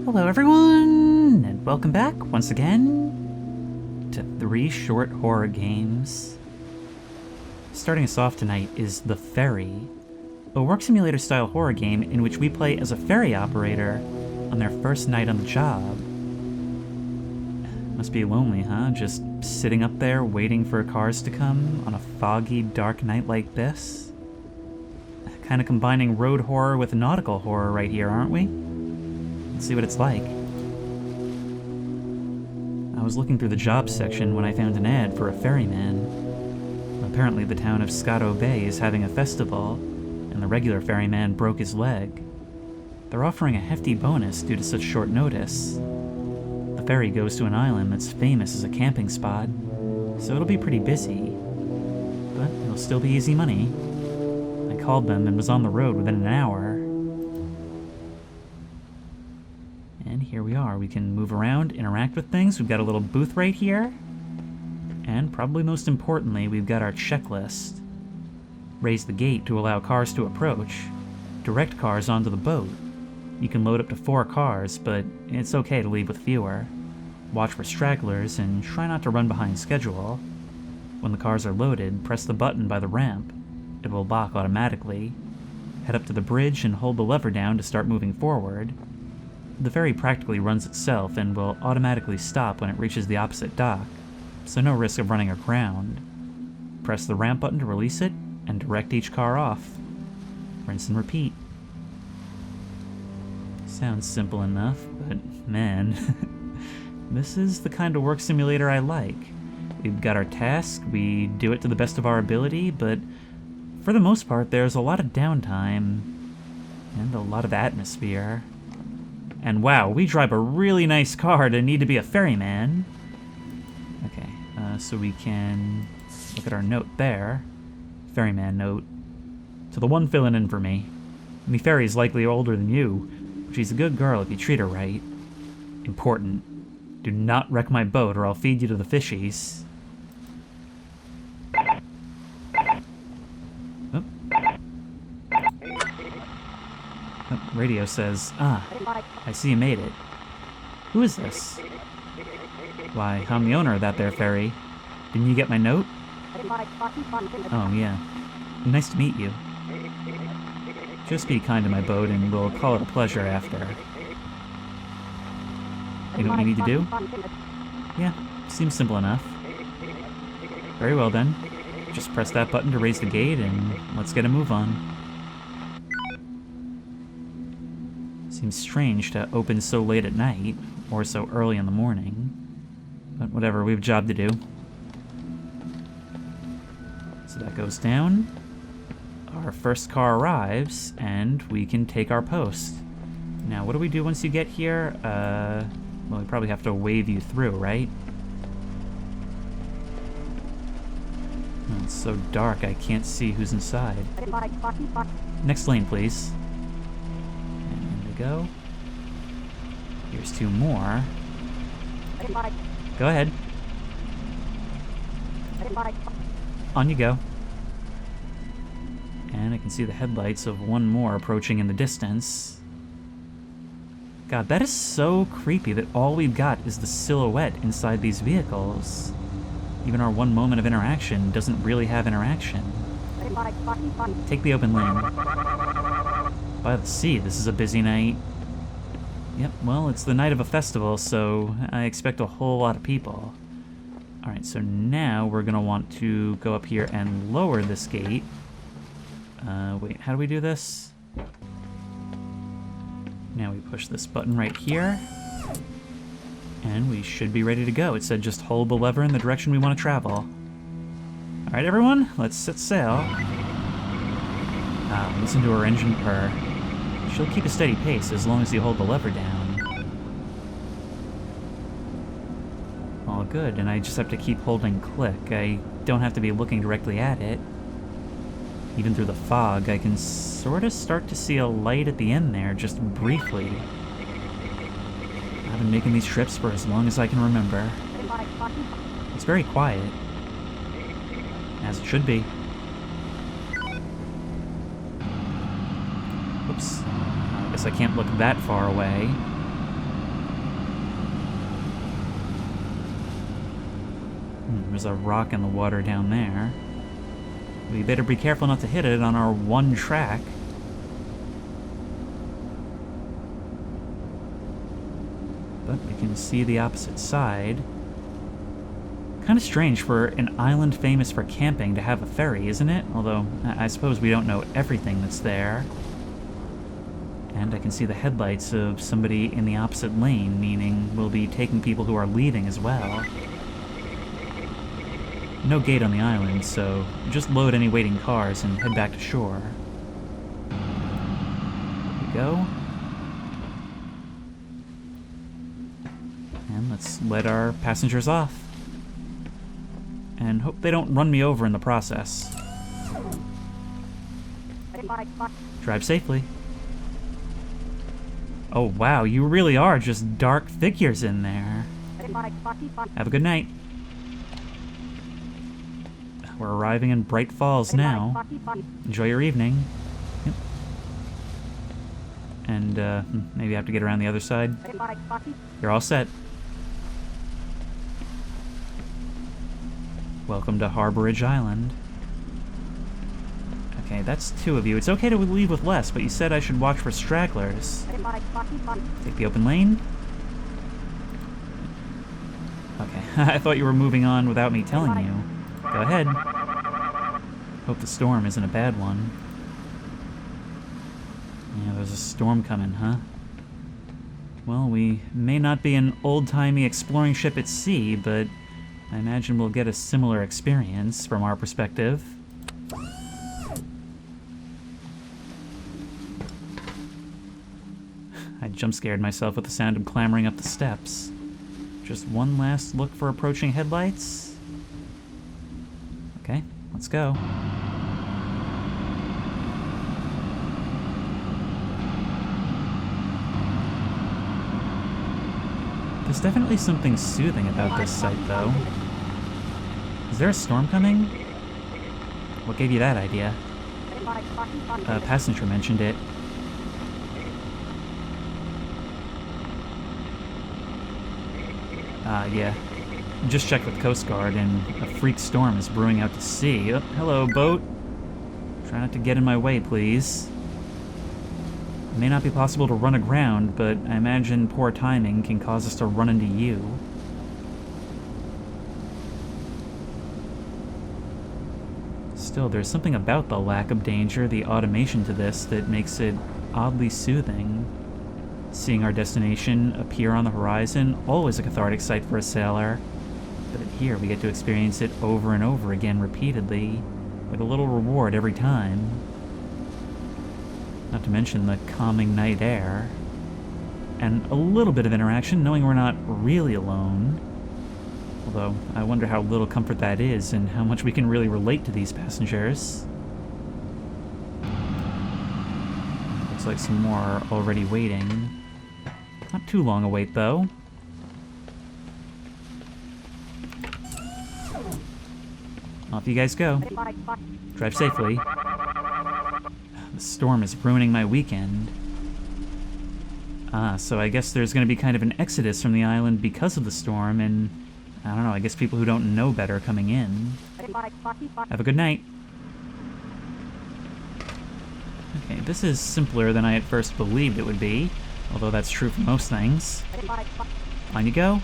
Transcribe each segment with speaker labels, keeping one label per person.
Speaker 1: Hello everyone, and welcome back once again to 3 Short Horror Games. Starting us off tonight is The Ferry, a work simulator style horror game in which we play as a ferry operator on their first night on the job. Must be lonely, huh? Just sitting up there waiting for cars to come on a foggy, dark night like this? Kinda combining road horror with nautical horror right here, aren't we? Let's see what it's like. I was looking through the jobs section when I found an ad for a ferryman. Apparently the town of Scotto Bay is having a festival, and the regular ferryman broke his leg. They're offering a hefty bonus due to such short notice. The ferry goes to an island that's famous as a camping spot, so it'll be pretty busy. But it'll still be easy money. I called them and was on the road within an hour. And here we are. We can move around, interact with things. We've got a little booth right here. And probably most importantly, we've got our checklist. Raise the gate to allow cars to approach. Direct cars onto the boat. You can load up to 4 cars, but it's okay to leave with fewer. Watch for stragglers and try not to run behind schedule. When the cars are loaded, press the button by the ramp. It will lock automatically. Head up to the bridge and hold the lever down to start moving forward. The ferry practically runs itself and will automatically stop when it reaches the opposite dock, so no risk of running aground. Press the ramp button to release it, and direct each car off. Rinse and repeat. Sounds simple enough, but man, this is the kind of work simulator I like. We've got our task, we do it to the best of our ability, but for the most part there's a lot of downtime, and a lot of atmosphere. And wow, we drive a really nice car to need to be a ferryman. Okay, so we can look at our note there. Ferryman note. To the one filling in for me. Me ferry's likely older than you, but she's a good girl if you treat her right. Important. Do not wreck my boat or I'll feed you to the fishies. Oh. Oh, radio says, I see you made it. Who is this? Why, I'm the owner of that there ferry. Didn't you get my note? Oh, yeah. Nice to meet you. Just be kind to my boat and we'll call it a pleasure after. You know what you need to do? Yeah, seems simple enough. Very well then. Just press that button to raise the gate and let's get a move on. Seems strange to open so late at night, or so early in the morning. But whatever, we have a job to do. So that goes down. Our first car arrives, and we can take our post. Now, what do we do once you get here? Well, we probably have to wave you through, right? Oh, it's so dark I can't see who's inside. Next lane, please. Go. Here's 2 more. Go ahead. On you go. And I can see the headlights of 1 more approaching in the distance. God, that is so creepy that all we've got is the silhouette inside these vehicles. Even our 1 moment of interaction doesn't really have interaction. Take the open lane. By the sea, this is a busy night. Yep, well, it's the night of a festival, so I expect a whole lot of people. Alright, so now we're gonna want to go up here and lower this gate. Wait, how do we do this? Now we push this button right here. And we should be ready to go. It said just hold the lever in the direction we want to travel. Alright, everyone, let's set sail. Listen to her engine purr. She'll keep a steady pace as long as you hold the lever down. All good, and I just have to keep holding click. I don't have to be looking directly at it. Even through the fog, I can sort of start to see a light at the end there, just briefly. I've been making these trips for as long as I can remember. It's very quiet. As it should be. Oops. I guess I can't look that far away. There's a rock in the water down there. We better be careful not to hit it on our one track. But we can see the opposite side. Kind of strange for an island famous for camping to have a ferry, isn't it? Although, I suppose we don't know everything that's there. And I can see the headlights of somebody in the opposite lane, meaning we'll be taking people who are leaving as well. No gate on the island, so just load any waiting cars and head back to shore. There we go. And let's let our passengers off. And hope they don't run me over in the process. Drive safely. Oh wow, you really are just dark figures in there. Have a good night. We're arriving in Bright Falls now. Enjoy your evening. Yep. And maybe I have to get around the other side. You're all set. Welcome to Harborage Island. Okay, that's 2 of you. It's okay to leave with less, but you said I should watch for stragglers. Take the open lane. Okay, I thought you were moving on without me telling you. Go ahead. Hope the storm isn't a bad one. Yeah, there's a storm coming, huh? Well, we may not be an old-timey exploring ship at sea, but I imagine we'll get a similar experience from our perspective. I jump-scared myself with the sound of clambering up the steps. Just one last look for approaching headlights. Okay, let's go. There's definitely something soothing about this site, though. Is there a storm coming? What gave you that idea? A passenger mentioned it. Yeah. Just checked with Coast Guard, and a freak storm is brewing out to sea. Oh, hello, boat. Try not to get in my way, please. It may not be possible to run aground, but I imagine poor timing can cause us to run into you. Still, there's something about the lack of danger, the automation to this, that makes it oddly soothing. Seeing our destination appear on the horizon, always a cathartic sight for a sailor. But here we get to experience it over and over again repeatedly, with a little reward every time. Not to mention the calming night air. And a little bit of interaction, knowing we're not really alone. Although, I wonder how little comfort that is, and how much we can really relate to these passengers. Looks like some more are already waiting. Not too long a wait, though. Off you guys go. Drive safely. The storm is ruining my weekend. So I guess there's going to be kind of an exodus from the island because of the storm, and I don't know, I guess people who don't know better are coming in. Have a good night. Okay, this is simpler than I at first believed it would be, although that's true for most things. On you go.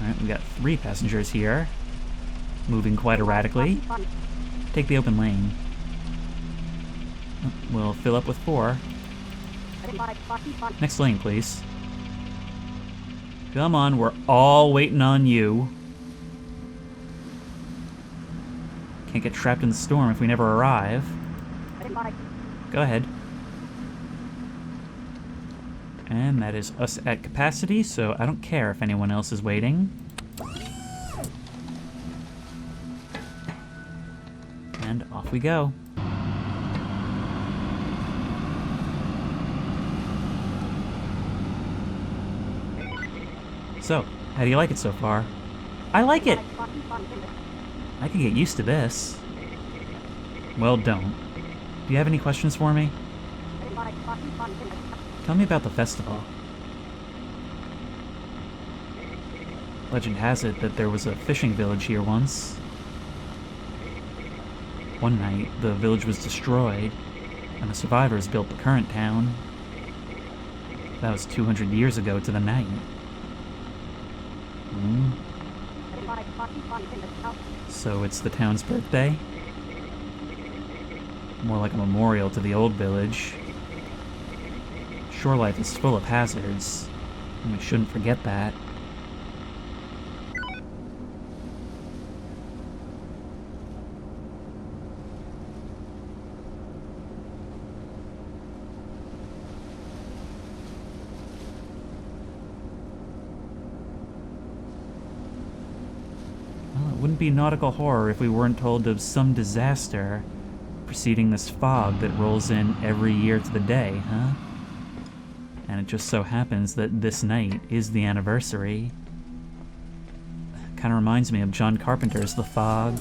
Speaker 1: Alright, we got 3 passengers here, moving quite erratically. Take the open lane. We'll fill up with 4. Next lane, please. Come on, we're all waiting on you. Can't get trapped in the storm if we never arrive. Go ahead. And that is us at capacity, so I don't care if anyone else is waiting. And off we go. So, how do you like it so far? I like it! I could get used to this. Well, don't. Do you have any questions for me? Tell me about the festival. Legend has it that there was a fishing village here once. One night, the village was destroyed, and the survivors built the current town. That was 200 years ago to the night. So it's the town's birthday? More like a memorial to the old village. Shore life is full of hazards, and we shouldn't forget that. Wouldn't be nautical horror if we weren't told of some disaster preceding this fog that rolls in every year to the day, huh? And it just so happens that this night is the anniversary. Kinda reminds me of John Carpenter's The Fog,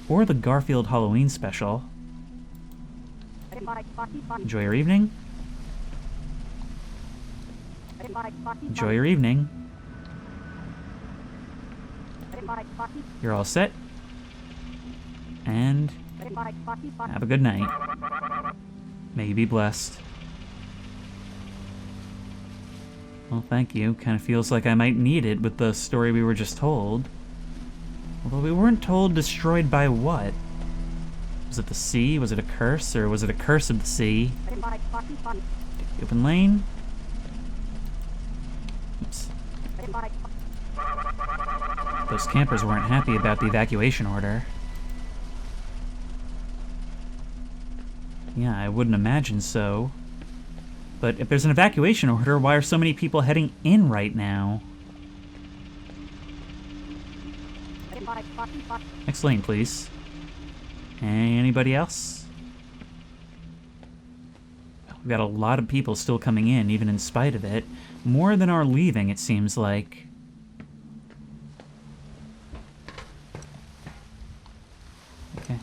Speaker 1: or the Garfield Halloween special. Enjoy your evening. Enjoy your evening. You're all set. And have a good night. May you be blessed. Well, thank you. Kind of feels like I might need it with the story we were just told. Although we weren't told destroyed by what? Was it the sea? Was it a curse? Or was it a curse of the sea? Take the open lane. Oops. Those campers weren't happy about the evacuation order. Yeah, I wouldn't imagine so. But if there's an evacuation order, why are so many people heading in right now? Next lane, please. Anybody else? We've got a lot of people still coming in, even in spite of it. More than are leaving, it seems like. Okay.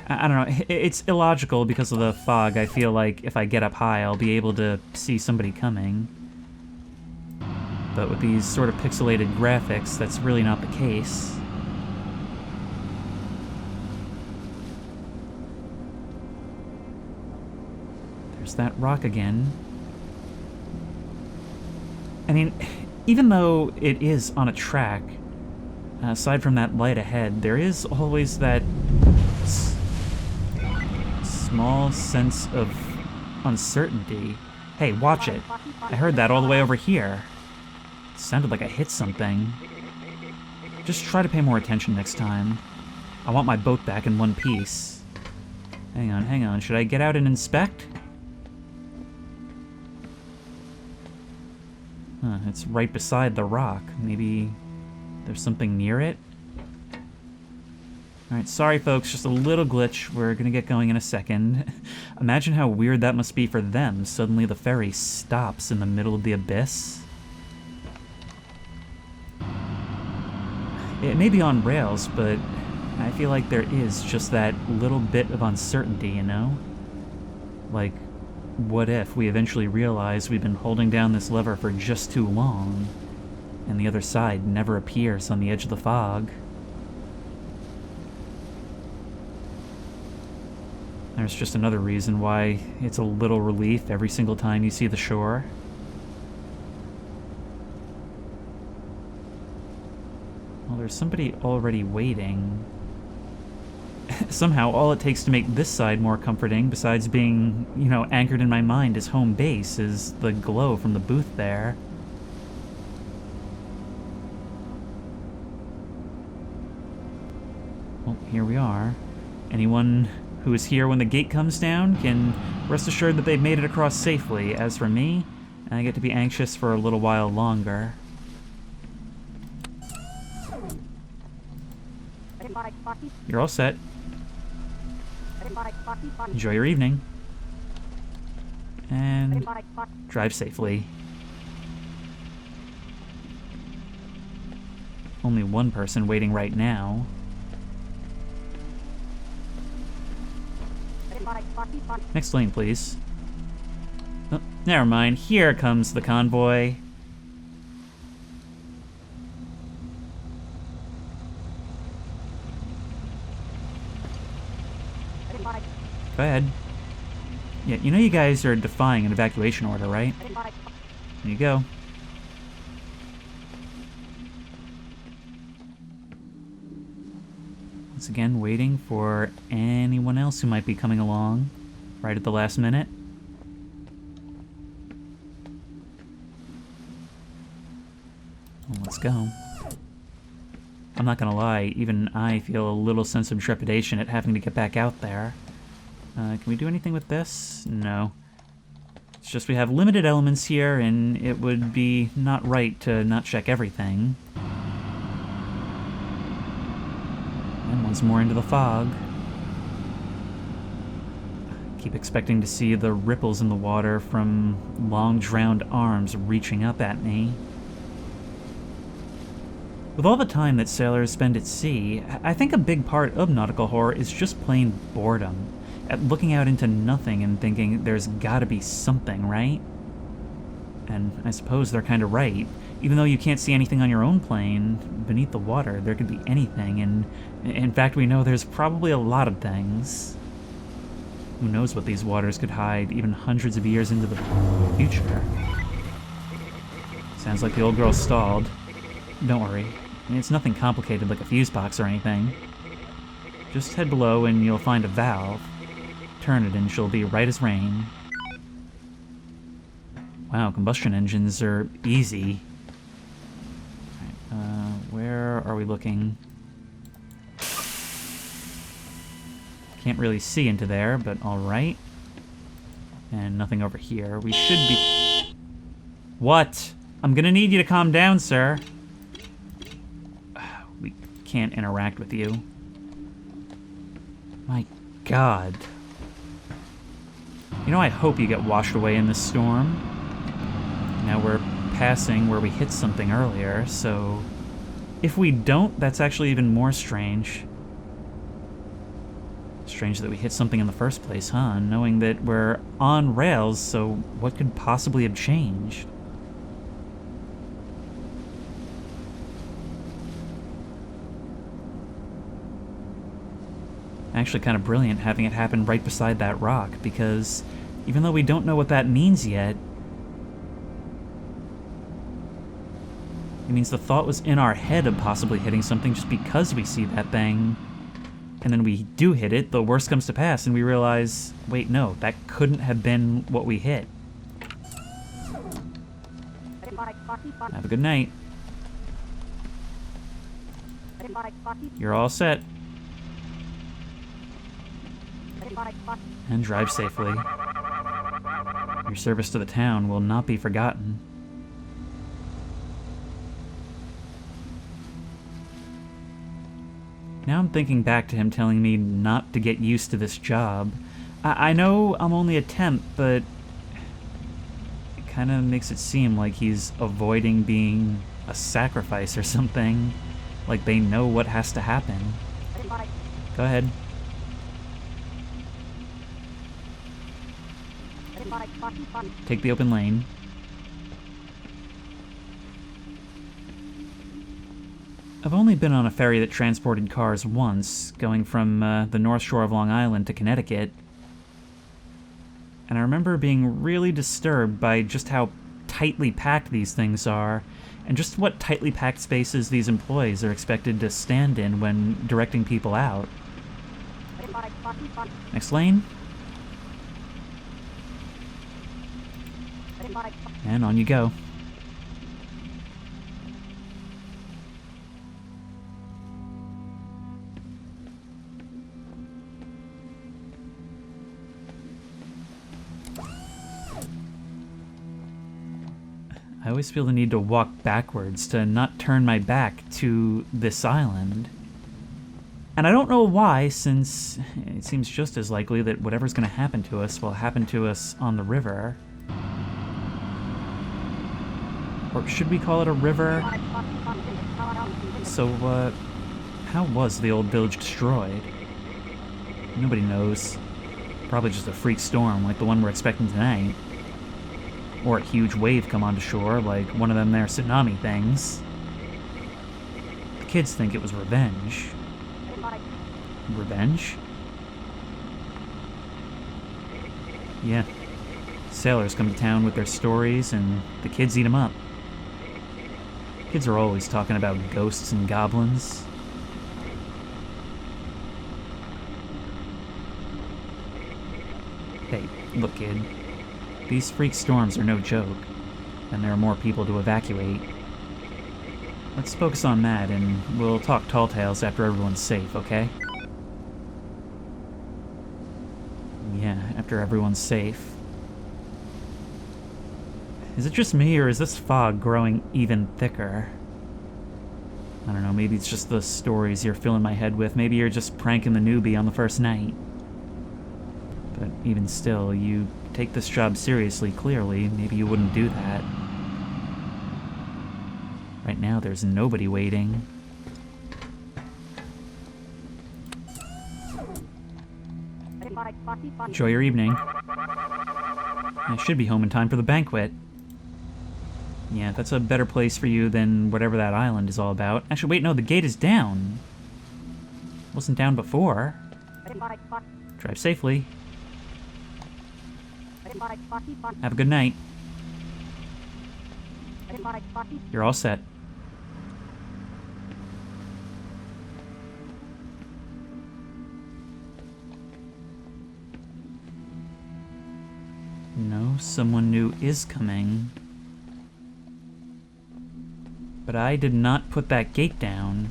Speaker 1: I don't know, it's illogical because of the fog. I feel like if I get up high, I'll be able to see somebody coming. But with these sort of pixelated graphics, that's really not the case. There's that rock again. I mean, even though it is on a track, aside from that light ahead, there is always that small sense of uncertainty. Hey, watch it. I heard that all the way over here. It sounded like I hit something. Just try to pay more attention next time. I want my boat back in one piece. Hang on. Should I get out and inspect? Huh, it's right beside the rock. Maybe there's something near it? Alright, sorry folks, just a little glitch. We're gonna get going in a second. Imagine how weird that must be for them. Suddenly the ferry stops in the middle of the abyss. It may be on rails, but I feel like there is just that little bit of uncertainty, you know? Like, what if we eventually realize we've been holding down this lever for just too long, and the other side never appears on the edge of the fog? There's just another reason why it's a little relief every single time you see the shore. Well, there's somebody already waiting. Somehow, all it takes to make this side more comforting, besides being, you know, anchored in my mind as home base, is the glow from the booth there. Well, here we are. Anyone who is here when the gate comes down can rest assured that they've made it across safely. As for me, I get to be anxious for a little while longer. You're all set. Enjoy your evening. And drive safely. Only one person waiting right now. Next lane, please. Oh, never mind. Here comes the convoy. Go ahead. Yeah, you know you guys are defying an evacuation order, right? There you go. Once again, waiting for anyone else who might be coming along right at the last minute. Well, let's go. I'm not gonna lie, even I feel a little sense of trepidation at having to get back out there. Can we do anything with this? No. It's just we have limited elements here, and it would be not right to not check everything. And once more into the fog. Keep expecting to see the ripples in the water from long drowned arms reaching up at me. With all the time that sailors spend at sea, I think a big part of nautical horror is just plain boredom. At looking out into nothing and thinking there's gotta be something, right? And I suppose they're kinda right. Even though you can't see anything on your own plane, beneath the water there could be anything, and in fact we know there's probably a lot of things. Who knows what these waters could hide even hundreds of years into the future. Sounds like the old girl stalled. Don't worry, it's nothing complicated like a fuse box or anything. Just head below and you'll find a valve. Turn it and she'll be right as rain. Wow, combustion engines are easy. Alright, where are we looking? Can't really see into there, but alright. And nothing over here. We should be... What? I'm gonna need you to calm down, sir. We can't interact with you. My God. You know, I hope you get washed away in this storm. Now we're passing where we hit something earlier, so... If we don't, that's actually even more strange. Strange that we hit something in the first place, huh? Knowing that we're on rails, so what could possibly have changed? Actually kind of brilliant having it happen right beside that rock, because even though we don't know what that means yet, it means the thought was in our head of possibly hitting something just because we see that thing. And then we do hit it, the worst comes to pass, and we realize, wait, no, that couldn't have been what we hit. Have a good night. You're all set. And drive safely. Your service to the town will not be forgotten. Now I'm thinking back to him telling me not to get used to this job. I know I'm only a temp, but it kind of makes it seem like he's avoiding being a sacrifice or something. Like they know what has to happen. Go ahead. Take the open lane. I've only been on a ferry that transported cars once, going from the North Shore of Long Island to Connecticut. And I remember being really disturbed by just how tightly packed these things are, and just what tightly packed spaces these employees are expected to stand in when directing people out. Next lane. And on you go. I always feel the need to walk backwards, to not turn my back to this island. And I don't know why, since it seems just as likely that whatever's going to happen to us will happen to us on the river. Or should we call it a river? So, how was the old village destroyed? Nobody knows. Probably just a freak storm like the one we're expecting tonight. Or a huge wave come onto shore, like one of them there tsunami things. The kids think it was revenge. Revenge? Yeah. Sailors come to town with their stories, and the kids eat them up. Kids are always talking about ghosts and goblins. Hey, look, kid. These freak storms are no joke, and there are more people to evacuate. Let's focus on that, and we'll talk tall tales after everyone's safe, okay? Yeah, after everyone's safe. Is it just me, or is this fog growing even thicker? I don't know, maybe it's just the stories you're filling my head with. Maybe you're just pranking the newbie on the first night. But even still, you take this job seriously, clearly. Maybe you wouldn't do that. Right now, there's nobody waiting. Enjoy your evening. I should be home in time for the banquet. Yeah, that's a better place for you than whatever that island is all about. Actually, wait, no, the gate is down. It wasn't down before. Drive safely. Have a good night. You're all set. No, someone new is coming. But I did not put that gate down.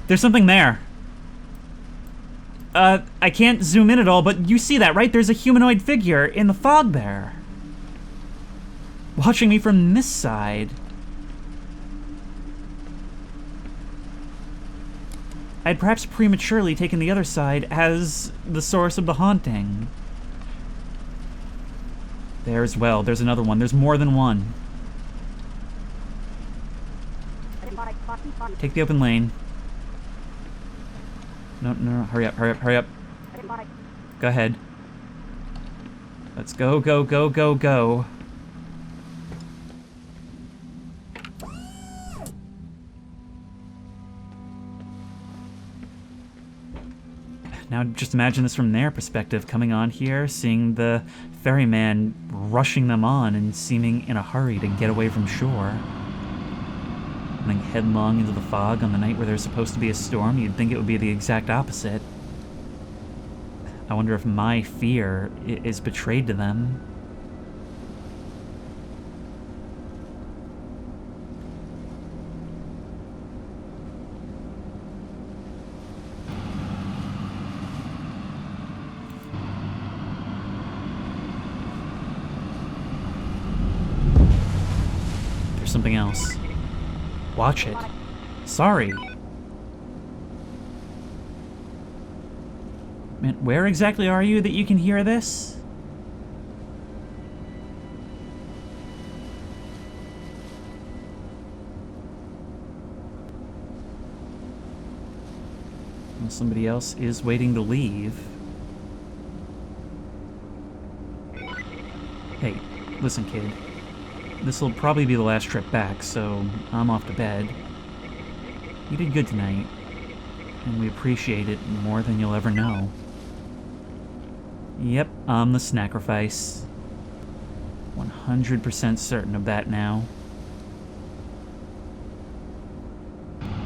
Speaker 1: There's something there. I can't zoom in at all, but you see that, right? There's a humanoid figure in the fog there. Watching me from this side. I'd perhaps prematurely taken the other side as the source of the haunting. There as well. There's another one. There's more than one. Take the open lane. No, no, no. Hurry up, hurry up, hurry up. Go ahead. Let's go, go, go, go, go. Now just imagine this from their perspective, coming on here, seeing the ferryman rushing them on and seeming in a hurry to get away from shore. Running headlong into the fog on the night where there's supposed to be a storm, you'd think it would be the exact opposite. I wonder if my fear is betrayed to them. Something else. Watch it. Sorry. Man, where exactly are you that you can hear this? Well, somebody else is waiting to leave. Hey, listen, kid. This'll probably be the last trip back, so I'm off to bed. You did good tonight, and we appreciate it more than you'll ever know. Yep, I'm the sacrifice. 100% certain of that now.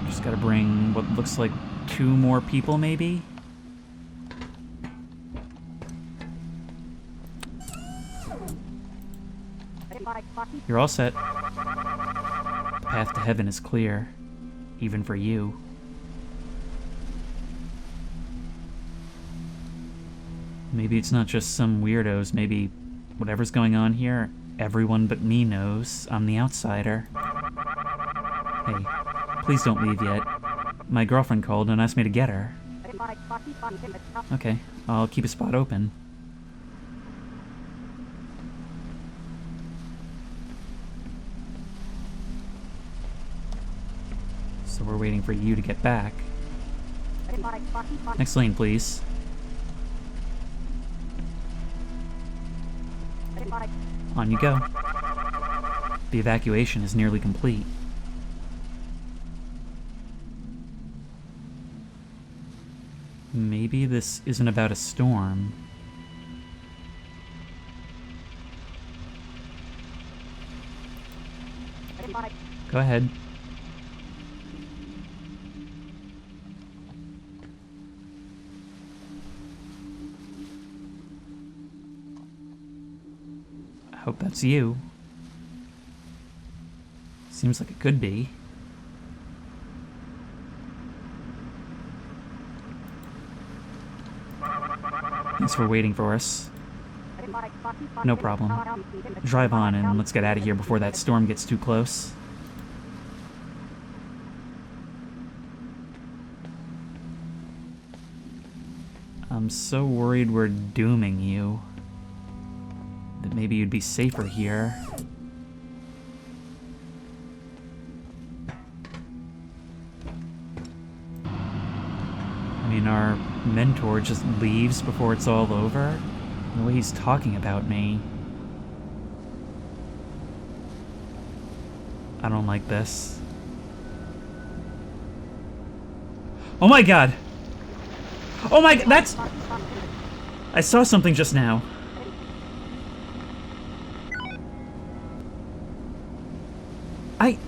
Speaker 1: Just gotta bring what looks like 2 more people, maybe? You're all set. The path to heaven is clear, even for you. Maybe it's not just some weirdos, maybe whatever's going on here, everyone but me knows I'm the outsider. Hey, please don't leave yet. My girlfriend called and asked me to get her. Okay, I'll keep a spot open. So we're waiting for you to get back. Next lane, please. On you go. The evacuation is nearly complete. Maybe this isn't about a storm. Go ahead. I hope that's you. Seems like it could be. Thanks for waiting for us. No problem. Drive on and let's get out of here before that storm gets too close. I'm so worried we're dooming you. That maybe you'd be safer here. I mean, our mentor just leaves before it's all over. The way he's talking about me. I don't like this. Oh my god! Oh my god, that's... I saw something just now.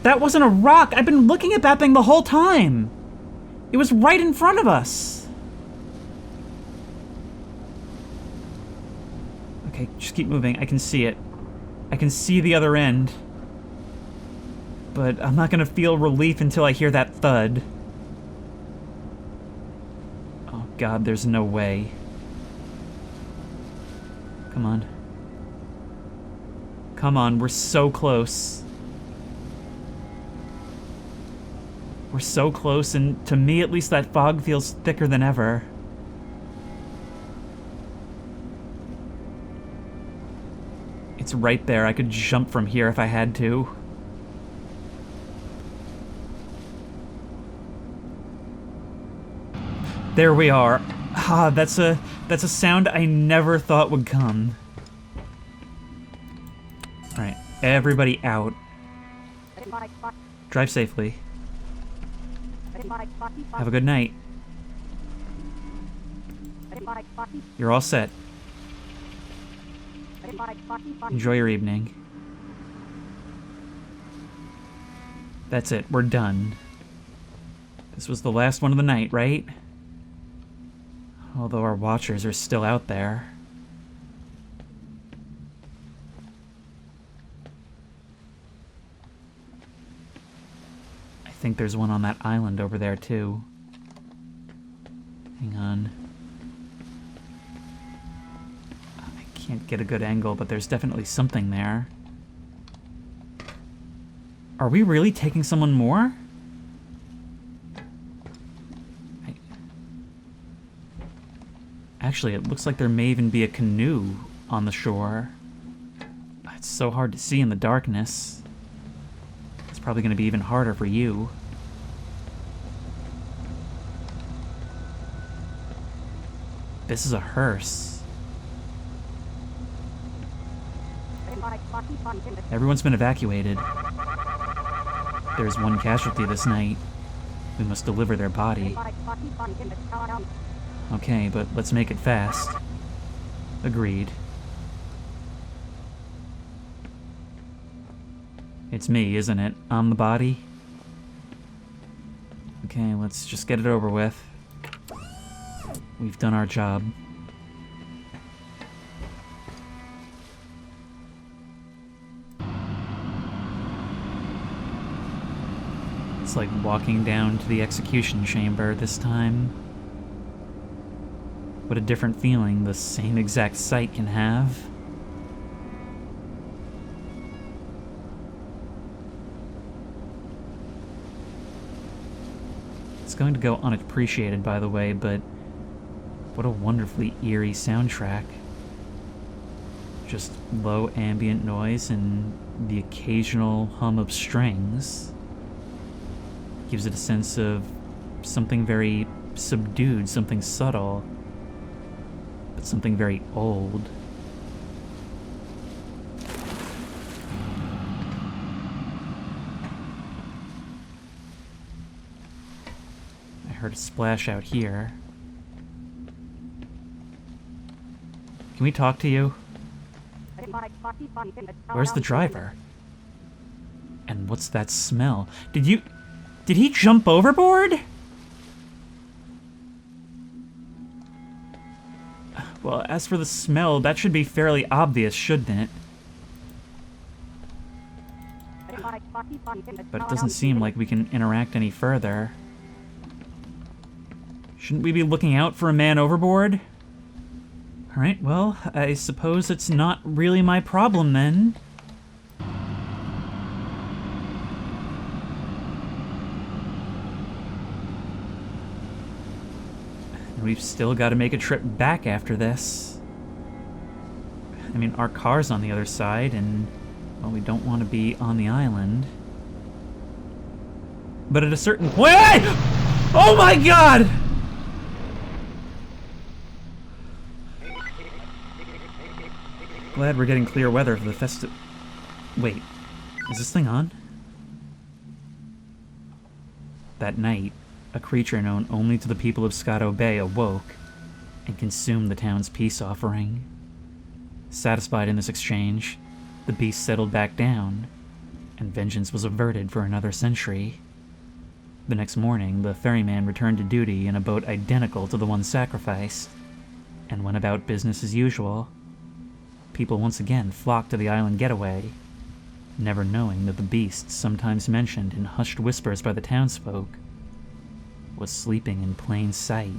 Speaker 1: That wasn't a rock! I've been looking at that thing the whole time! It was right in front of us! Okay, just keep moving. I can see it. I can see the other end. But I'm not gonna feel relief until I hear that thud. Oh god, there's no way. Come on. Come on, we're so close. We're so close, and to me at least that fog feels thicker than ever. It's right there. I could jump from here if I had to. There we are. Ah, that's a sound I never thought would come. Alright, everybody out. Drive safely. Have a good night. You're all set. Enjoy your evening. That's it, we're done. This was the last one of the night, right? Although our watchers are still out there. I think there's one on that island over there, too. Hang on. I can't get a good angle, but there's definitely something there. Are we really taking someone more? Actually, it looks like there may even be a canoe on the shore. It's so hard to see in the darkness. It's probably going to be even harder for you. This is a hearse. Everyone's been evacuated. There's one casualty this night. We must deliver their body. Okay, but let's make it fast. Agreed. It's me, isn't it? I'm the body? Okay, let's just get it over with. We've done our job. It's like walking down to the execution chamber this time. What a different feeling the same exact sight can have. It's going to go unappreciated, by the way, but what a wonderfully eerie soundtrack. Just low ambient noise and the occasional hum of strings. Gives it a sense of something very subdued, something subtle. But something very old. I heard a splash out here. can we talk to you? Where's the driver? And what's that smell? Did he jump overboard? Well, as for the smell, that should be fairly obvious, shouldn't it? But it doesn't seem like we can interact any further. Shouldn't we be looking out for a man overboard? Alright, well, I suppose it's not really my problem then. And we've still got to make a trip back after this. I mean, our car's on the other side, and, well, we don't want to be on the island. But at a certain point— Oh my god! Glad we're getting clear weather for the Wait, is this thing on? That night, a creature known only to the people of Scotto Bay awoke and consumed the town's peace offering. Satisfied in this exchange, the beast settled back down, and vengeance was averted for another century. The next morning, the ferryman returned to duty in a boat identical to the one sacrificed, and went about business as usual. People once again flocked to the island getaway, never knowing that the beast, sometimes mentioned in hushed whispers by the townsfolk, was sleeping in plain sight.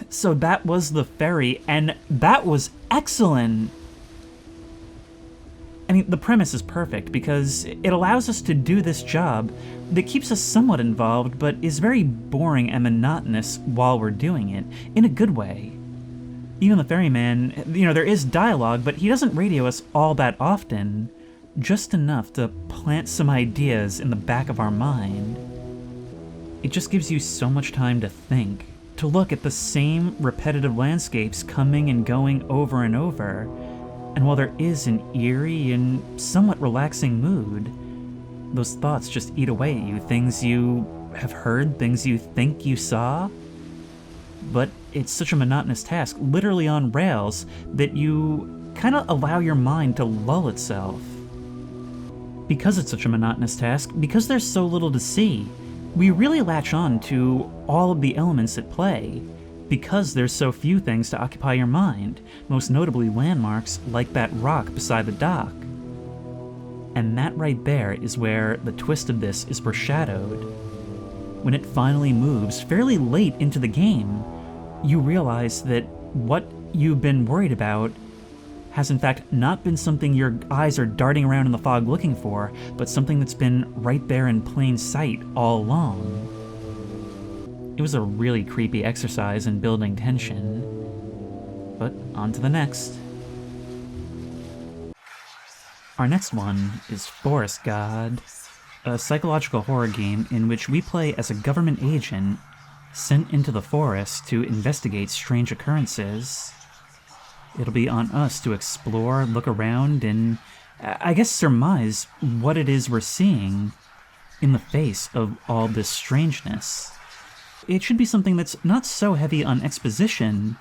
Speaker 1: So that was the ferry, and that was excellent! I mean, the premise is perfect because it allows us to do this job that keeps us somewhat involved, but is very boring and monotonous while we're doing it, in a good way. Even the ferryman, there is dialogue, but he doesn't radio us all that often, just enough to plant some ideas in the back of our mind. It just gives you so much time to think, to look at the same repetitive landscapes coming and going over and over. And while there is an eerie and somewhat relaxing mood, those thoughts just eat away at you, things you have heard, things you think you saw. But it's such a monotonous task, literally on rails, that you kind of allow your mind to lull itself. Because it's such a monotonous task, because there's so little to see, we really latch on to all of the elements at play. Because there's so few things to occupy your mind, most notably landmarks like that rock beside the dock. And that right there is where the twist of this is foreshadowed. When it finally moves fairly late into the game, you realize that what you've been worried about has in fact not been something your eyes are darting around in the fog looking for, but something that's been right there in plain sight all along. It was a really creepy exercise in building tension. But on to the next. Our next one is Forest God, a psychological horror game in which we play as a government agent sent into the forest to investigate strange occurrences. It'll be on us to explore, look around, and I guess surmise what it is we're seeing in the face of all this strangeness. It should be something that's not so heavy on exposition,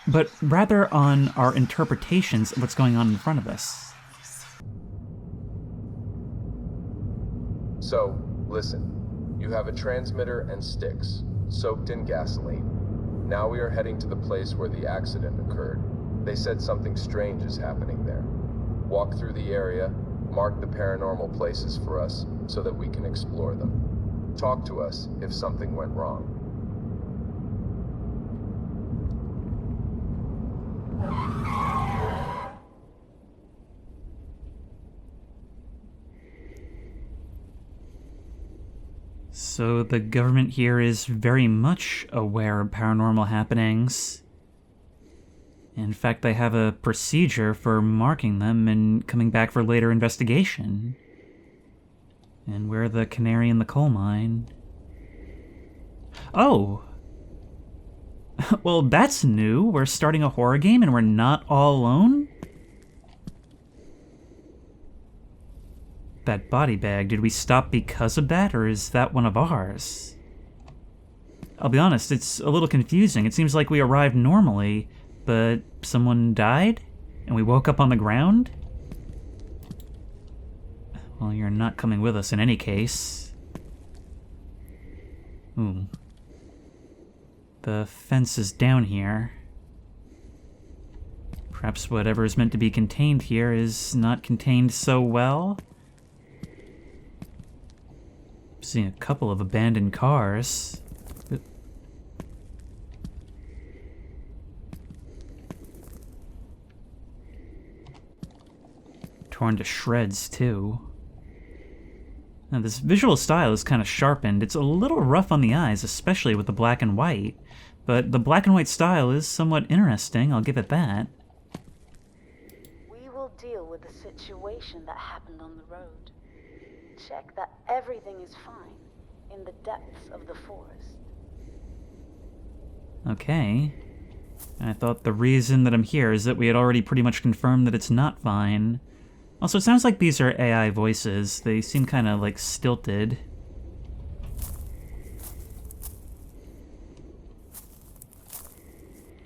Speaker 1: but rather on our interpretations of what's going on in front of us.
Speaker 2: So, listen. You have a transmitter and sticks, soaked in gasoline. Now we are heading to the place where the accident occurred. They said something strange is happening there. Walk through the area, mark the paranormal places for us so that we can explore them. Talk to us if something went wrong.
Speaker 1: So the government here is very much aware of paranormal happenings. In fact, they have a procedure for marking them and coming back for later investigation. And we're the canary in the coal mine. Oh! Well, that's new. We're starting a horror game and we're not all alone? That body bag, did we stop because of that, or is that one of ours? I'll be honest, it's a little confusing. It seems like we arrived normally, but someone died? And we woke up on the ground? Well, you're not coming with us in any case. Ooh. The fence is down here. Perhaps whatever is meant to be contained here is not contained so well? I'm seeing a couple of abandoned cars. Torn to shreds, too. Now, this visual style is kind of sharpened. It's a little rough on the eyes, especially with the black and white. But the black and white style is somewhat interesting, I'll give it that.
Speaker 3: We will deal with the situation that happened on the road. Check that everything is fine in the depths of the forest.
Speaker 1: Okay. I thought the reason that I'm here is that we had already pretty much confirmed that it's not fine. Also, it sounds like these are AI voices. They seem kind of, like, stilted.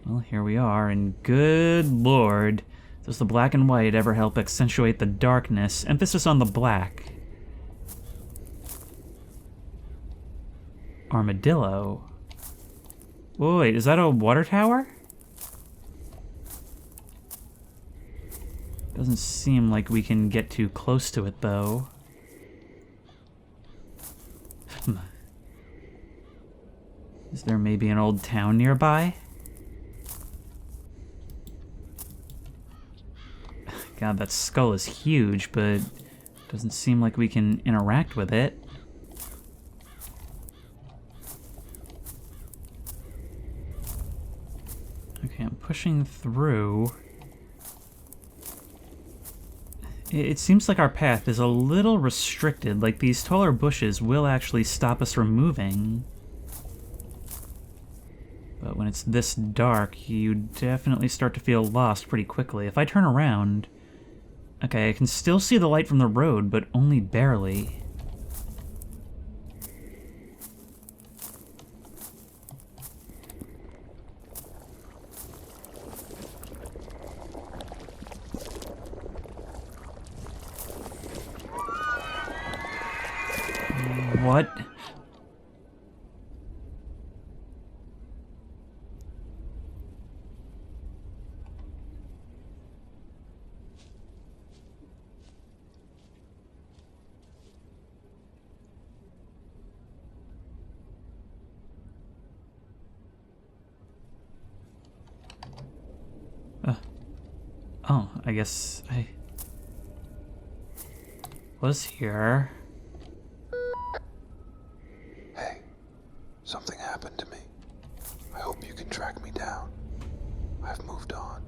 Speaker 1: Well, here we are, and good lord, does the black and white ever help accentuate the darkness? Emphasis on the black. Armadillo. Whoa, wait, is that a water tower? Doesn't seem like we can get too close to it, though. Is there maybe an old town nearby? God, that skull is huge, but doesn't seem like we can interact with it. Okay, I'm pushing through. It seems like our path is a little restricted, like these taller bushes will actually stop us from moving. But when it's this dark, you definitely start to feel lost pretty quickly. If I turn around... Okay, I can still see the light from the road, but only barely. What? Oh, I guess I was here.
Speaker 4: Hey, something happened to me. I hope you can track me down. I've moved on.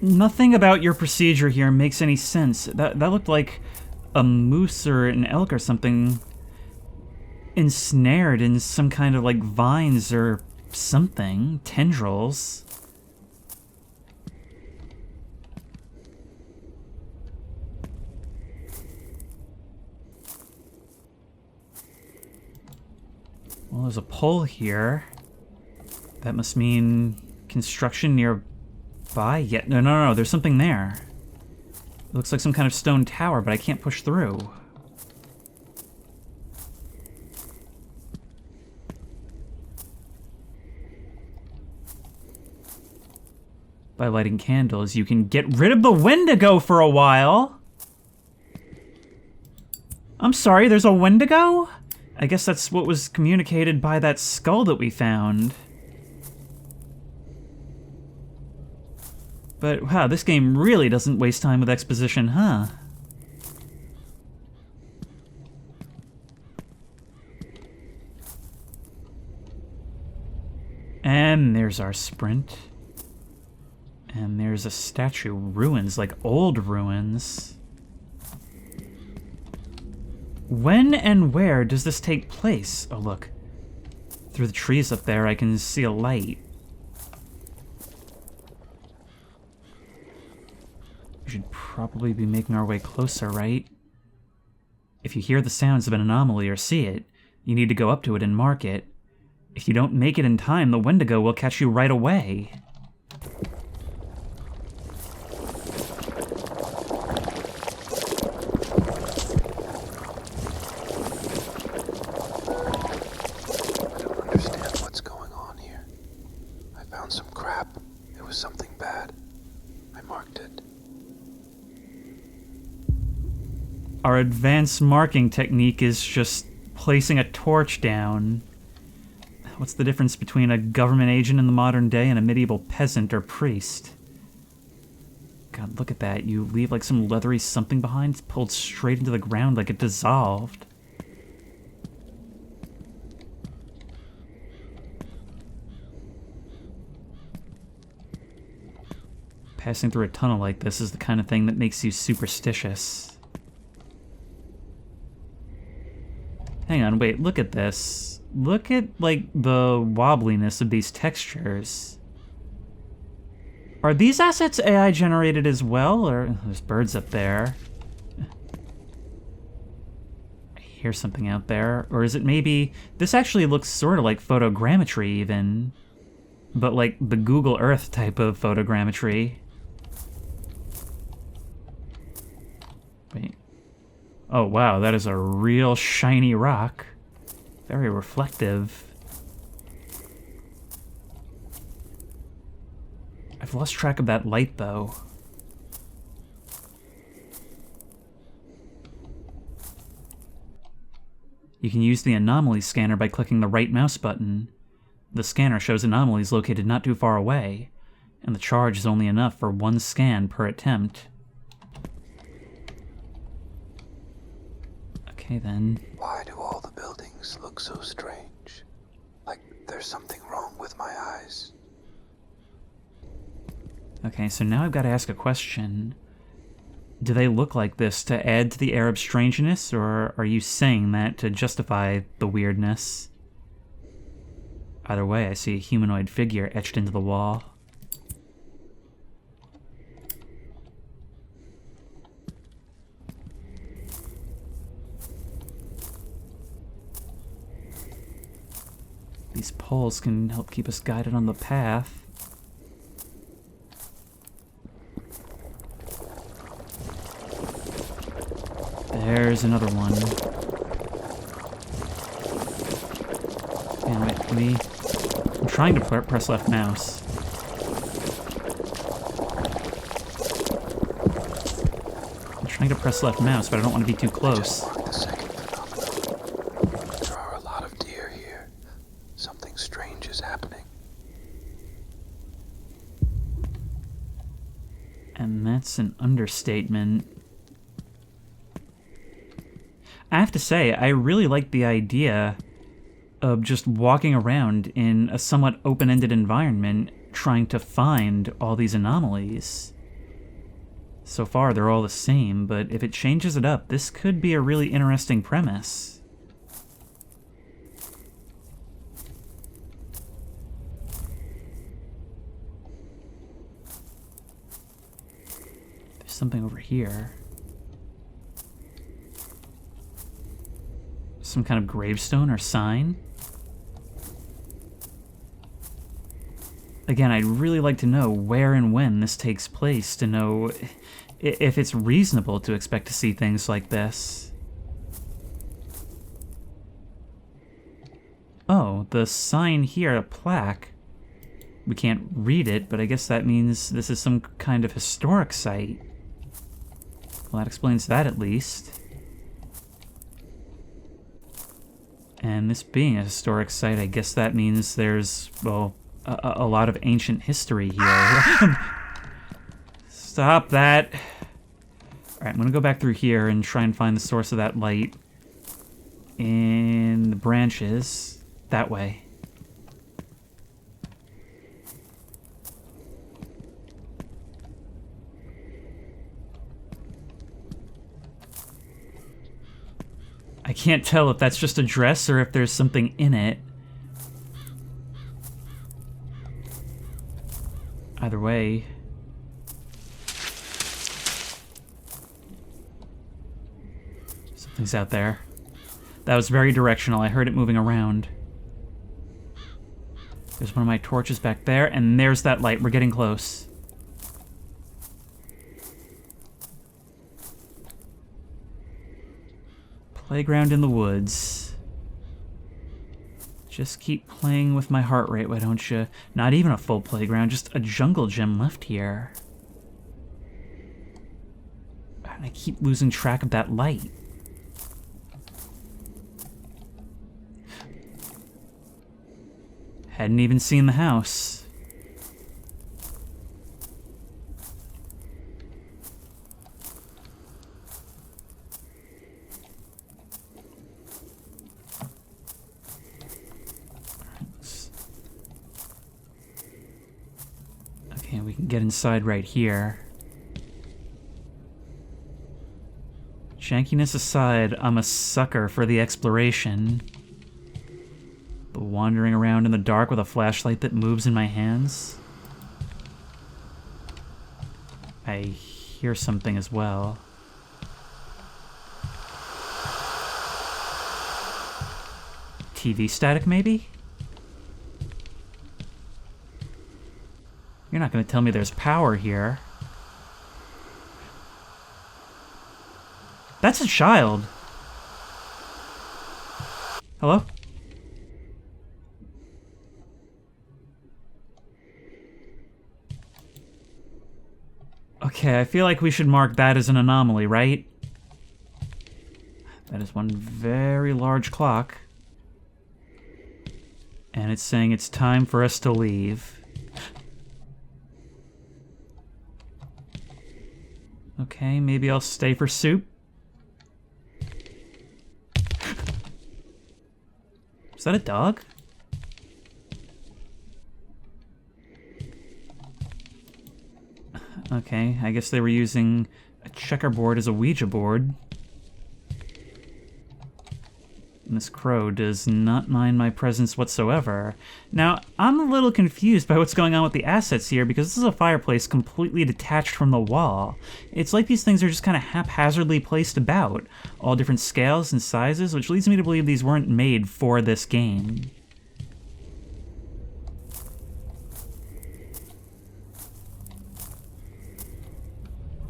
Speaker 1: Nothing about your procedure here makes any sense. That looked like a moose or an elk or something ensnared in some kind of like vines or something, tendrils. Well, there's a pole here. That must mean construction nearby. Yeah, no, there's something there. It looks like some kind of stone tower, but I can't push through. By lighting candles, you can get rid of the Wendigo for a while. I'm sorry, there's a Wendigo? I guess that's what was communicated by that skull that we found. But wow, this game really doesn't waste time with exposition, huh? And there's our sprint. And there's a statue. Ruins, like old ruins. When and where does this take place? Oh, look. Through the trees up there, I can see a light. We should probably be making our way closer, right? If you hear the sounds of an anomaly or see it, you need to go up to it and mark it. If you don't make it in time, the Wendigo will catch you right away.
Speaker 4: I don't understand what's going on here. I found some crap. It was something bad. I marked it.
Speaker 1: Our advanced marking technique is just placing a torch down. What's the difference between a government agent in the modern day and a medieval peasant or priest? God, look at that. You leave like some leathery something behind. It's pulled straight into the ground like it dissolved. Passing through a tunnel like this is the kind of thing that makes you superstitious. Hang on, wait, look at this. Look at, like, the wobbliness of these textures. Are these assets AI generated as well, or there's birds up there? I hear something out there, or is it maybe... This actually looks sort of like photogrammetry even, but like the Google Earth type of photogrammetry. Wait. Oh wow, that is a real shiny rock. Very reflective. I've lost track of that light, though. You can use the anomaly scanner by clicking the right mouse button. The scanner shows anomalies located not too far away, and the charge is only enough for one scan per attempt. Okay, then.
Speaker 4: Why do all the buildings look so strange? Like there's something wrong with my eyes.
Speaker 1: Okay, so now I've got to ask a question. Do they look like this to add to the air of strangeness, or are you saying that to justify the weirdness? Either way, I see a humanoid figure etched into the wall. These poles can help keep us guided on the path. There's another one. Man, wait, let me... I'm trying to press left mouse. I'm trying to press left mouse, but I don't want to be too close.
Speaker 4: Just marked the second phenomenon. There are a lot of deer here. Something strange is happening.
Speaker 1: And that's an understatement. I have to say, I really like the idea of just walking around in a somewhat open-ended environment trying to find all these anomalies. So far, they're all the same, but if it changes it up, this could be a really interesting premise. There's something over here. Some kind of gravestone or sign? Again, I'd really like to know where and when this takes place to know if it's reasonable to expect to see things like this. Oh, the sign here, a plaque. We can't read it, but I guess that means this is some kind of historic site. Well, that explains that at least. And this being a historic site, I guess that means there's, well, a lot of ancient history here. Stop that. Alright, I'm gonna go back through here and try and find the source of that light. In the branches. That way. I can't tell if that's just a dress or if there's something in it. Either way. There's a Something's out there. That was very directional. I heard it moving around. There's one of my torches back there, and there's that light. We're getting close. Playground in the woods. Just keep playing with my heart rate, why don't you? Not even a full playground, just a jungle gym left here. And I keep losing track of that light. Hadn't even seen the house. Okay, we can get inside right here. Jankiness aside, I'm a sucker for the exploration. The wandering around in the dark with a flashlight that moves in my hands. I hear something as well. TV static, maybe? You're not going to tell me there's power here. That's a child. Hello? Okay, I feel like we should mark that as an anomaly, right? That is one very large clock. And it's saying it's time for us to leave. Okay, maybe I'll stay for soup. Is that a dog? Okay, I guess they were using a checkerboard as a Ouija board. And this crow does not mind my presence whatsoever. Now, I'm a little confused by what's going on with the assets here, because this is a fireplace completely detached from the wall. It's like these things are just kind of haphazardly placed about, all different scales and sizes, which leads me to believe these weren't made for this game.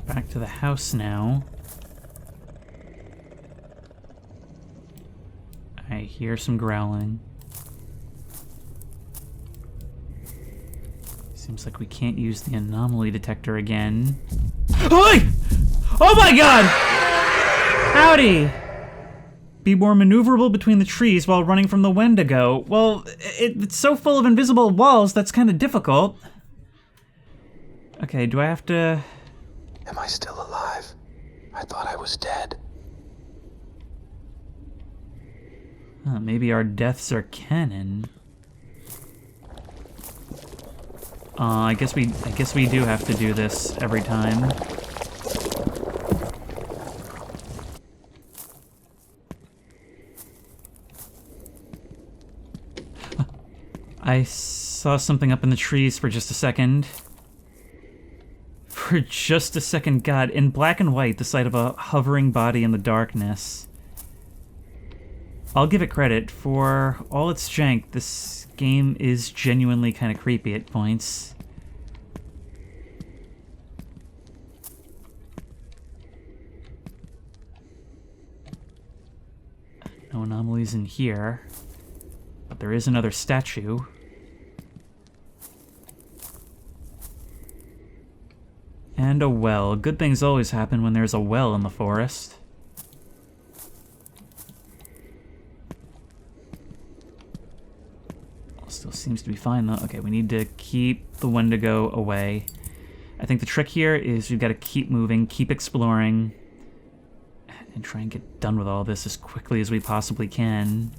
Speaker 1: Back to the house now. I hear some growling. Seems like we can't use the anomaly detector again. Oi! Oh my god! Howdy! Be more maneuverable between the trees while running from the Wendigo. Well, it's so full of invisible walls, that's kind of difficult. Okay, do I have to...
Speaker 4: Am I still alive? I thought I was dead.
Speaker 1: Maybe our deaths are canon. I guess we do have to do this every time. I saw something up in the trees for just a second. For just a second, God, in black and white, the sight of a hovering body in the darkness. I'll give it credit, for all its jank, this game is genuinely kind of creepy at points. No anomalies in here, but there is another statue. And a well. Good things always happen when there's a well in the forest. Still seems to be fine, though. Okay, we need to keep the Wendigo away. I think the trick here is we've got to keep moving, keep exploring, and try and get done with all this as quickly as we possibly can.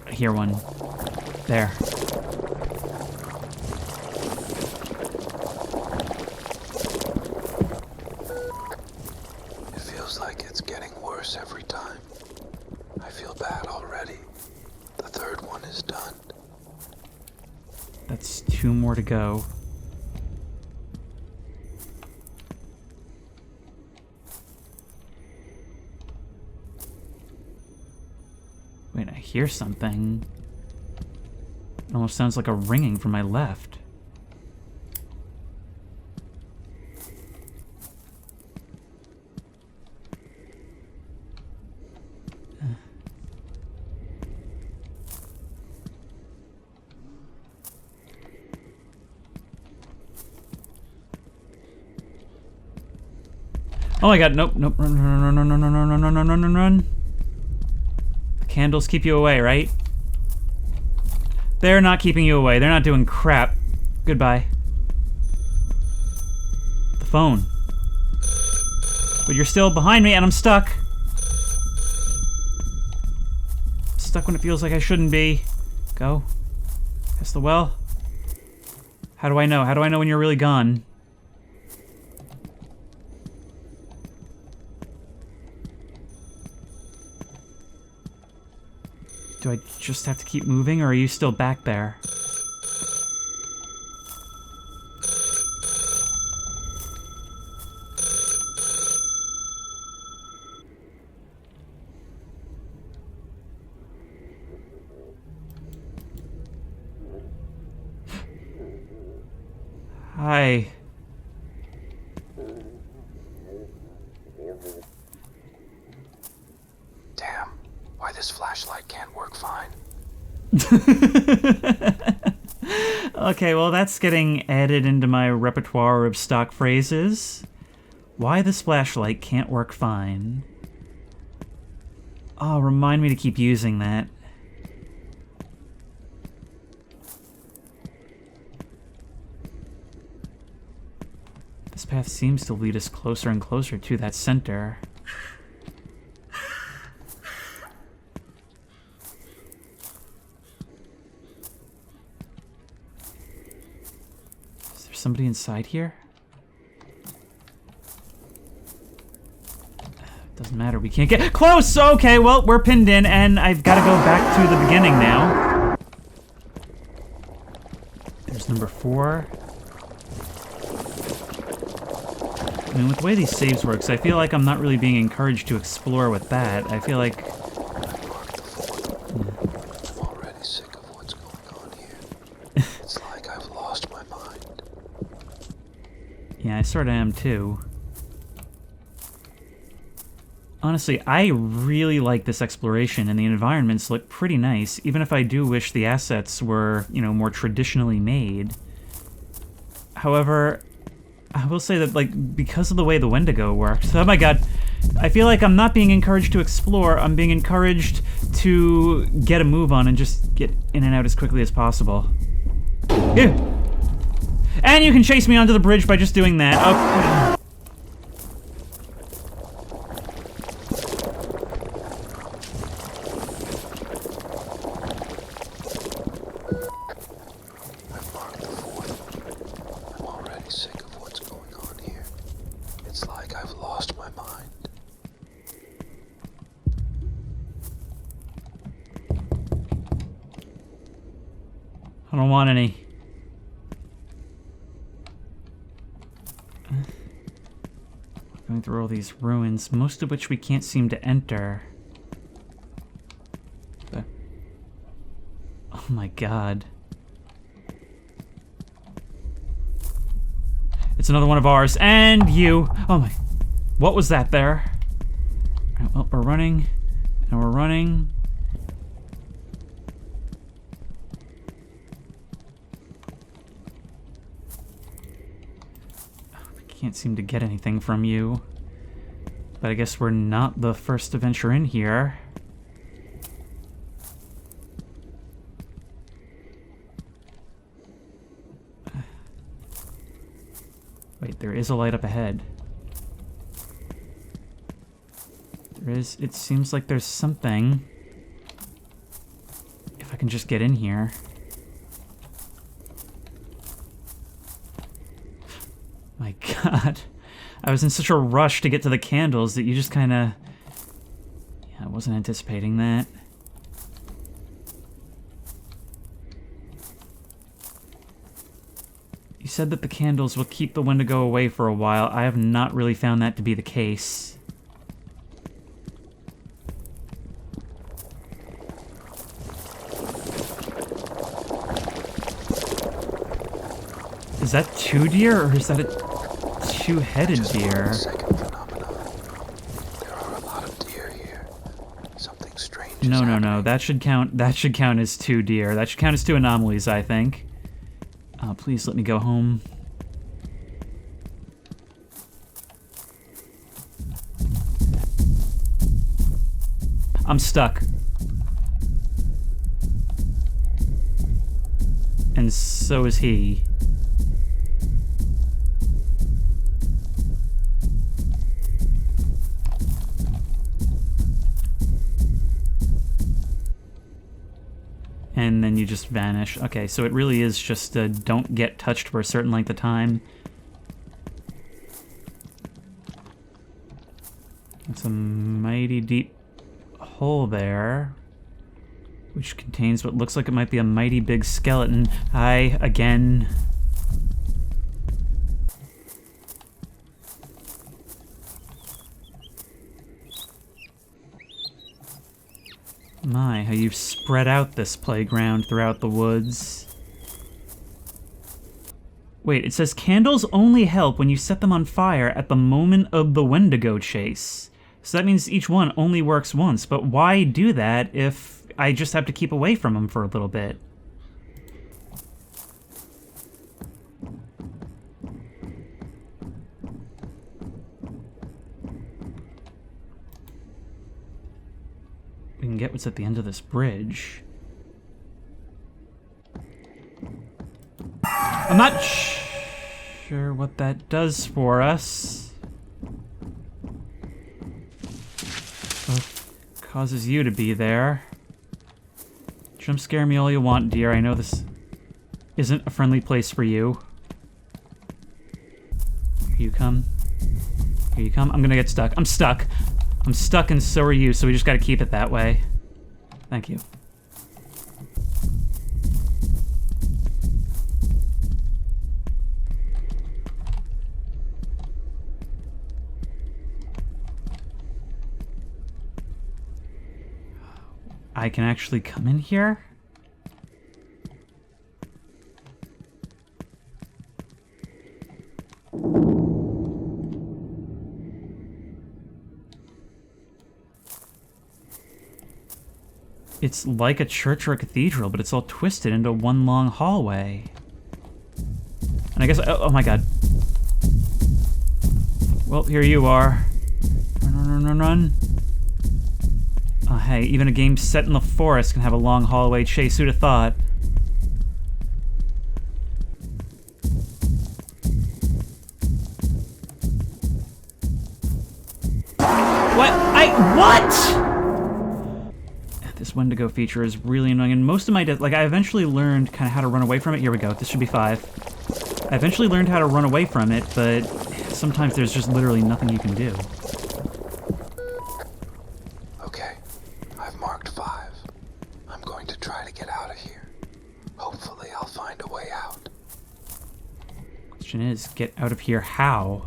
Speaker 1: I hear one. There.
Speaker 4: Every time. I feel bad already. The third one is done.
Speaker 1: That's 2 more to go. Wait, I hear something. It almost sounds like a ringing from my left. Oh my god, nope, nope, run, run, run, run, run, run, run, run, run, run, run. The candles keep you away, right? They're not keeping you away. They're not doing crap. Goodbye. The phone. But you're still behind me and I'm stuck. I'm stuck when it feels like I shouldn't be. Go. Test the well. How do I know? How do I know when you're really gone? Do I just have to keep moving, or are you still back there? Hi.
Speaker 4: Damn, why this flashlight can't work fine.
Speaker 1: Okay, well that's getting added into my repertoire of stock phrases. Why this flashlight can't work fine. Oh, remind me to keep using that. This path seems to lead us closer and closer to that center. Is there somebody inside here? Doesn't matter, we can't get close! Okay, well, we're pinned in, and I've got to go back to the beginning now. There's number 4. I mean, with the way these saves works, I feel like I'm not really being encouraged to explore with that. I feel like...
Speaker 4: I'm already sick of what's going on here. It's like I've lost my mind.
Speaker 1: Yeah, I sort of am too. Honestly, I really like this exploration, and the environments look pretty nice, even if I do wish the assets were, you know, more traditionally made. However, I will say that, like, because of the way the Wendigo works... Oh my god. I feel like I'm not being encouraged to explore, I'm being encouraged to get a move on and just get in and out as quickly as possible. Ew. And you can chase me onto the bridge by just doing that. Oh.
Speaker 4: I've marked the 4th. I'm already sick of what's going on here. It's like I've lost my mind.
Speaker 1: I don't want any. Going through all these ruins, most of which we can't seem to enter. Oh my god. It's another one of ours, and you! Oh my... What was that there? Alright, well, we're running, and we're running. Can't seem to get anything from you. But I guess we're not the first to venture in here. Wait, there is a light up ahead. There is... It seems like there's something. If I can just get in here. My god. I was in such a rush to get to the candles that you just kind of... Yeah, I wasn't anticipating that. You said that the candles will keep the Wendigo away for a while. I have not really found that to be the case. Is that two deer, or is that a two-headed
Speaker 4: Just
Speaker 1: deer?
Speaker 4: a second phenomenon. There are a lot of deer here. Something strange is
Speaker 1: No.
Speaker 4: happening.
Speaker 1: That should count as two deer. That should count as two anomalies, I think. Please let me go home. I'm stuck. And so is he. And then you just vanish. Okay, so it really is just don't get touched for a certain length of time. It's a mighty deep hole there, which contains what looks like it might be a mighty big skeleton. Hi, again. My, how you've spread out this playground throughout the woods. Wait, it says candles only help when you set them on fire at the moment of the Wendigo chase. So that means each one only works once, but why do that if I just have to keep away from them for a little bit? We can get what's at the end of this bridge. I'm not sure what that does for us. Causes you to be there. Jump scare me all you want, dear. I know this isn't a friendly place for you. Here you come. Here you come. I'm gonna get stuck. I'm stuck. I'm stuck and so are you, so we just gotta keep it that way. Thank you. I can actually come in here? It's like a church or a cathedral, but it's all twisted into one long hallway. And I guess, oh my god. Well, here you are. Run. Oh, hey, even a game set in the forest can have a long hallway chase, who'd have thought? What? This Wendigo feature is really annoying, and most of my I eventually learned kind of how to run away from it. Here we go. This should be 5. I eventually learned how to run away from it, but sometimes there's just literally nothing you can do.
Speaker 4: Okay, I've marked 5. I'm going to try to get out of here. Hopefully I'll find a way out.
Speaker 1: Question is, get out of here how?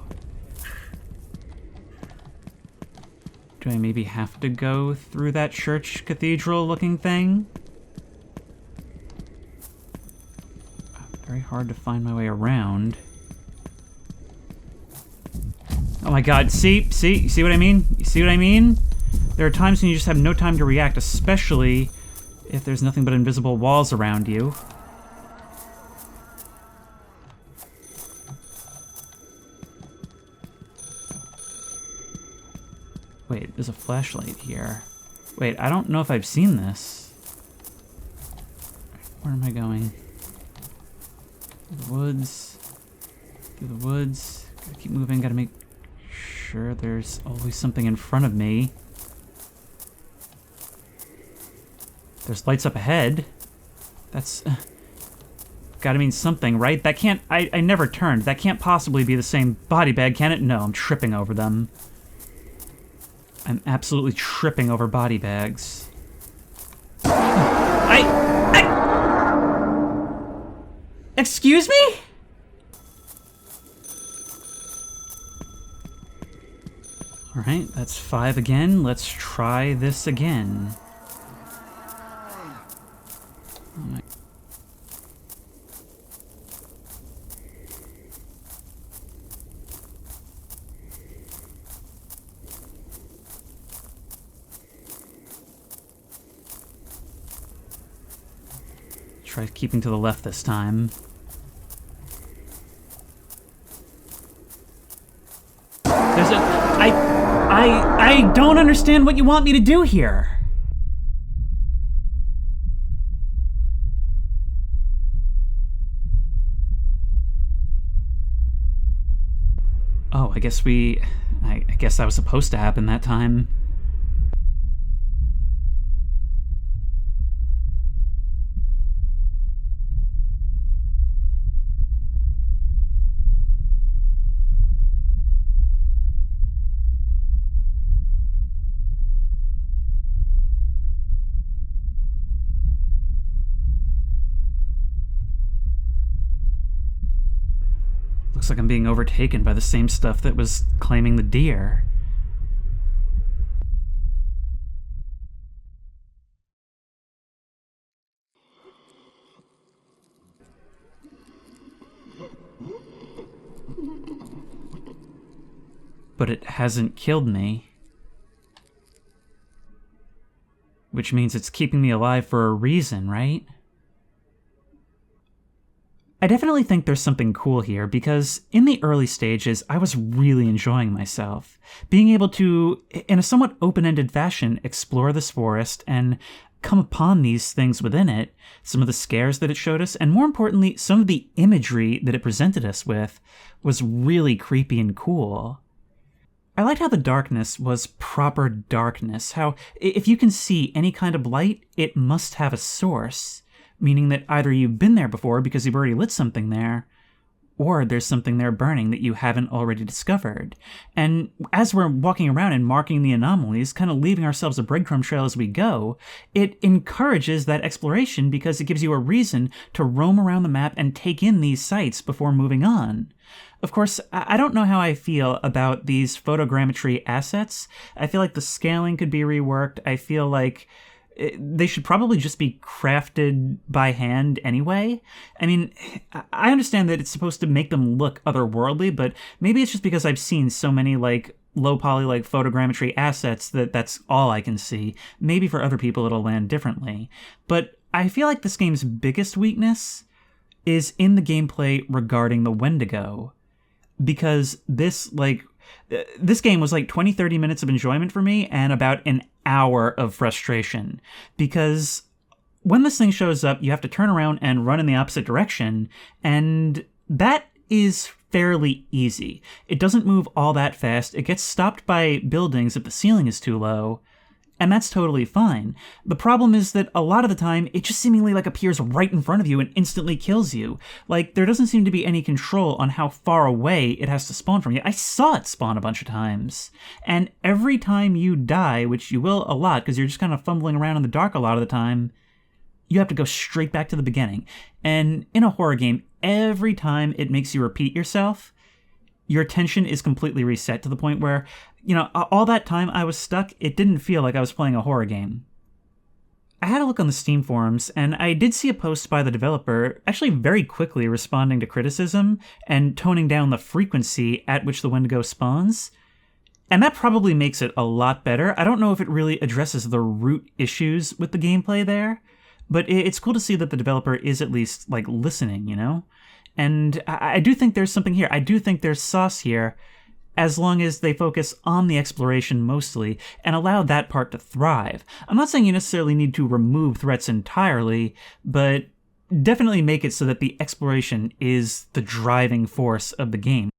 Speaker 1: Do I maybe have to go through that church cathedral looking thing? Very hard to find my way around. Oh my god, see what I mean? You see what I mean? There are times when you just have no time to react, especially if there's nothing but invisible walls around you. Wait, there's a flashlight here. Wait, I don't know if I've seen this. Where am I going? Through the woods. Through the woods. Gotta keep moving, gotta make sure there's always something in front of me. There's lights up ahead. That's... gotta mean something, right? That can't... I never turned. That can't possibly be the same body bag, can it? No, I'm tripping over them. I'm absolutely tripping over body bags. Excuse me? Alright, that's 5 again. Let's try this again. Try keeping to the left this time. There's a... I don't understand what you want me to do here. Oh, I guess I guess that was supposed to happen that time. Looks like I'm being overtaken by the same stuff that was claiming the deer. But it hasn't killed me. Which means it's keeping me alive for a reason, right? I definitely think there's something cool here, because in the early stages, I was really enjoying myself. Being able to, in a somewhat open-ended fashion, explore this forest and come upon these things within it, some of the scares that it showed us, and more importantly, some of the imagery that it presented us with was really creepy and cool. I liked how the darkness was proper darkness, how if you can see any kind of light, it must have a source. Meaning that either you've been there before because you've already lit something there, or there's something there burning that you haven't already discovered. And as we're walking around and marking the anomalies, kind of leaving ourselves a breadcrumb trail as we go, it encourages that exploration because it gives you a reason to roam around the map and take in these sites before moving on. Of course, I don't know how I feel about these photogrammetry assets. I feel like the scaling could be reworked. I feel like they should probably just be crafted by hand anyway. I mean, I understand that it's supposed to make them look otherworldly, but maybe it's just because I've seen so many, like, low-poly, like, photogrammetry assets that that's all I can see. Maybe for other people it'll land differently. But I feel like this game's biggest weakness is in the gameplay regarding the Wendigo. Because this game was like 20-30 minutes of enjoyment for me and about an hour of frustration. Because when this thing shows up, you have to turn around and run in the opposite direction, and that is fairly easy. It doesn't move all that fast. It gets stopped by buildings if the ceiling is too low, and that's totally fine. The problem is that a lot of the time, it just seemingly like appears right in front of you and instantly kills you. Like, there doesn't seem to be any control on how far away it has to spawn from you. I saw it spawn a bunch of times. And every time you die, which you will a lot because you're just kind of fumbling around in the dark a lot of the time, you have to go straight back to the beginning. And in a horror game, every time it makes you repeat yourself, your attention is completely reset to the point where, you know, all that time I was stuck, it didn't feel like I was playing a horror game. I had a look on the Steam forums, and I did see a post by the developer actually very quickly responding to criticism and toning down the frequency at which the Wendigo spawns. And that probably makes it a lot better. I don't know if it really addresses the root issues with the gameplay there, but it's cool to see that the developer is at least, like, listening, you know? And I do think there's something here. I do think there's sauce here, as long as they focus on the exploration mostly and allow that part to thrive. I'm not saying you necessarily need to remove threats entirely, but definitely make it so that the exploration is the driving force of the game.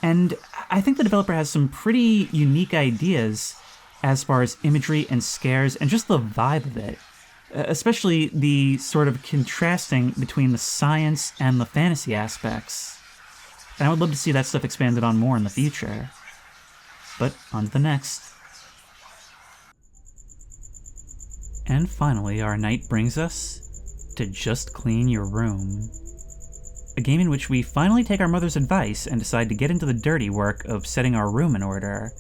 Speaker 1: And I think the developer has some pretty unique ideas as far as imagery and scares and just the vibe of it. Especially the sort of contrasting between the science and the fantasy aspects. And I would love to see that stuff expanded on more in the future. But on to the next. And finally, our night brings us to Just Clean Your Room. A game in which we finally take our mother's advice and decide to get into the dirty work of setting our room in order.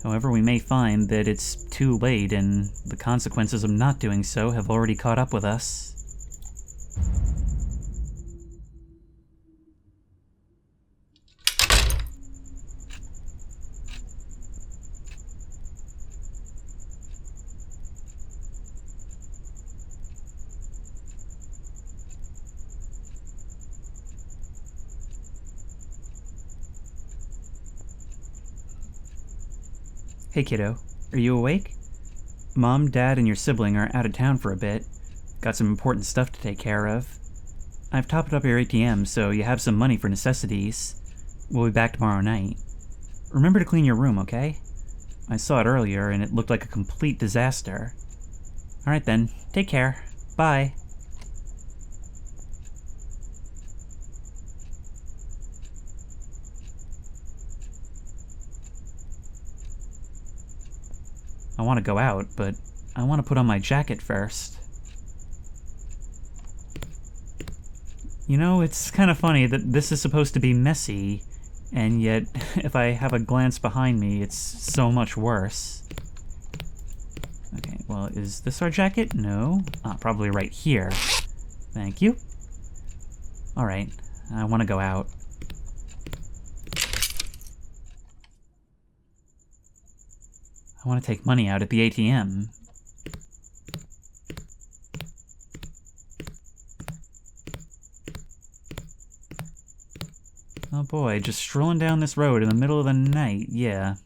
Speaker 1: However, we may find that it's too late and the consequences of not doing so have already caught up with us. Hey kiddo, are you awake? Mom, Dad, and your sibling are out of town for a bit. Got some important stuff to take care of. I've topped up your ATM, so you have some money for necessities. We'll be back tomorrow night. Remember to clean your room, okay? I saw it earlier, and it looked like a complete disaster. Alright then, take care. Bye. I want to go out, but I want to put on my jacket first. You know, it's kind of funny that this is supposed to be messy, and yet, if I have a glance behind me, it's so much worse. Okay, well, is this our jacket? No. Probably right here. Thank you. Alright, I want to go out. I want to take money out at the ATM. Oh boy, just strolling down this road in the middle of the night, yeah.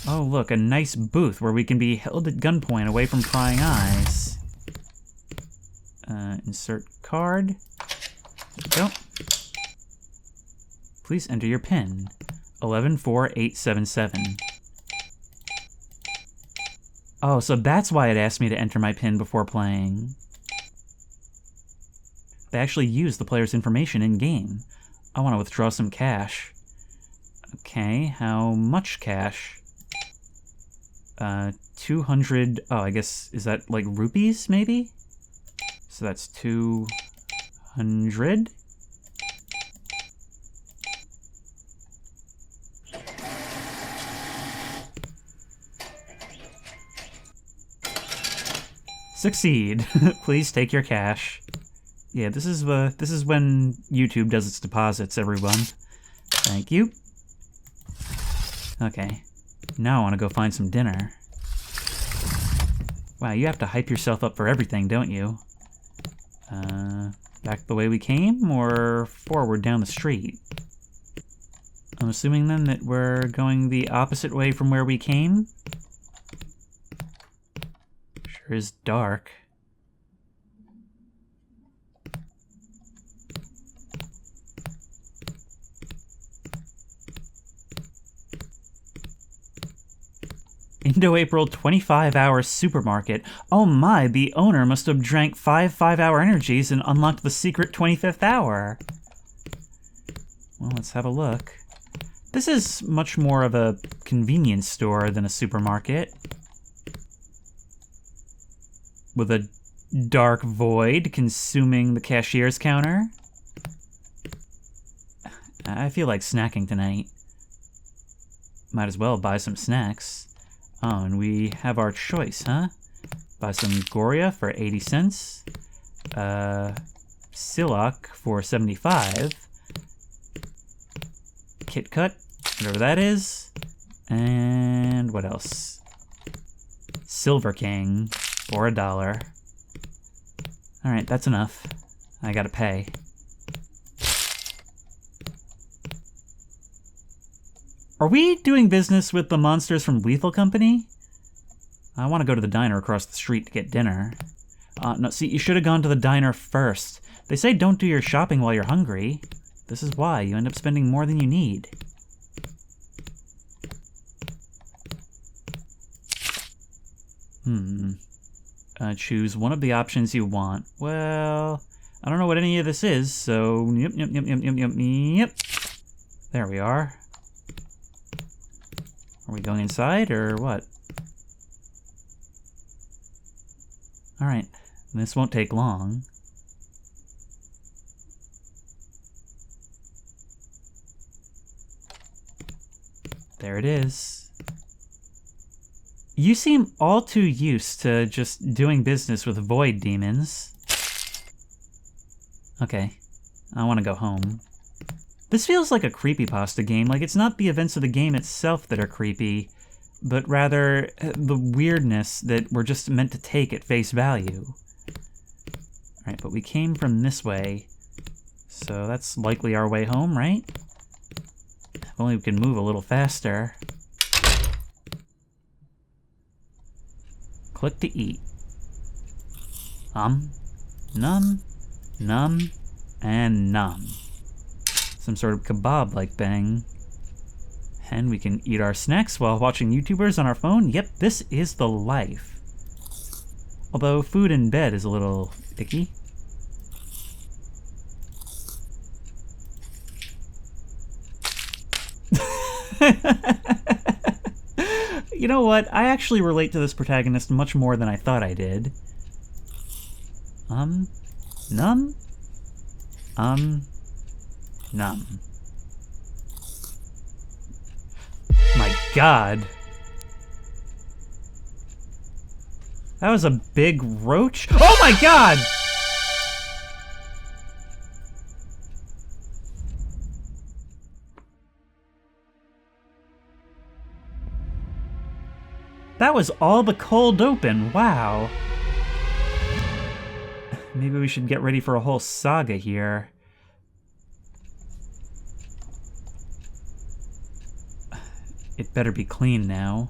Speaker 1: Oh look, a nice booth where we can be held at gunpoint away from prying eyes. Insert card. There we go. Please enter your PIN. 114877. Oh, so that's why it asked me to enter my PIN before playing. They actually use the player's information in-game. I want to withdraw some cash. Okay, how much cash? 200... Oh, I guess, is that like rupees, maybe? So that's 200? Succeed. Please take your cash. Yeah, this is when YouTube does its deposits, everyone. Thank you. Okay. Now I want to go find some dinner. Wow, you have to hype yourself up for everything, don't you? Back the way we came, or forward down the street? I'm assuming then that we're going the opposite way from where we came? Sure is dark. Indo-April 25-hour supermarket. Oh my, the owner must have drank 5 5-hour energies and unlocked the secret 25th hour. Well, let's have a look. This is much more of a convenience store than a supermarket. With a dark void consuming the cashier's counter. I feel like snacking tonight. Might as well buy some snacks. Oh, and we have our choice, huh? Buy some Goria for 80 cents. Silok for 75. Kit Kat, whatever that is. And what else? Silver King for $1. Alright, that's enough. I gotta pay. Are we doing business with the monsters from Lethal Company? I want to go to the diner across the street to get dinner. No, see, you should have gone to the diner first. They say don't do your shopping while you're hungry. This is why you end up spending more than you need. Choose one of the options you want. Well, I don't know what any of this is, so yep. There we are. Are we going inside, or what? Alright, this won't take long. There it is. You seem all too used to just doing business with void demons. Okay, I want to go home. This feels like a creepypasta game. Like, it's not the events of the game itself that are creepy, but rather the weirdness that we're just meant to take at face value. Alright, but we came from this way, so that's likely our way home, right? If only we could move a little faster. Click to eat. Num, num, and num. Some sort of kebab-like thing. And we can eat our snacks while watching YouTubers on our phone. Yep, this is the life. Although food in bed is a little icky. You know what? I actually relate to this protagonist much more than I thought I did. Num? Num. My God. That was a big roach? Oh my God! That was all the cold open, wow. Maybe we should get ready for a whole saga here. It better be clean now.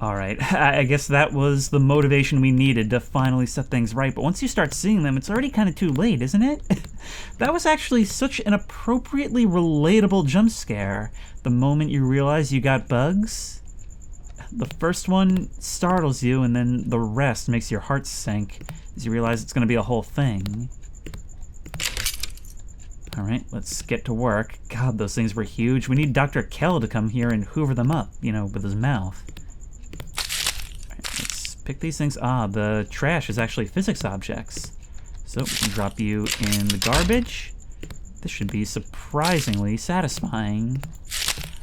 Speaker 1: Alright, I guess that was the motivation we needed to finally set things right, but once you start seeing them, it's already kind of too late, isn't it? That was actually such an appropriately relatable jump scare. The moment you realize you got bugs, the first one startles you, and then the rest makes your heart sink as you realize it's going to be a whole thing. Alright, let's get to work. God, those things were huge. We need Dr. Kell to come here and hoover them up, you know, with his mouth. Alright, let's pick these things. Ah, the trash is actually physics objects. So we can drop you in the garbage. This should be surprisingly satisfying.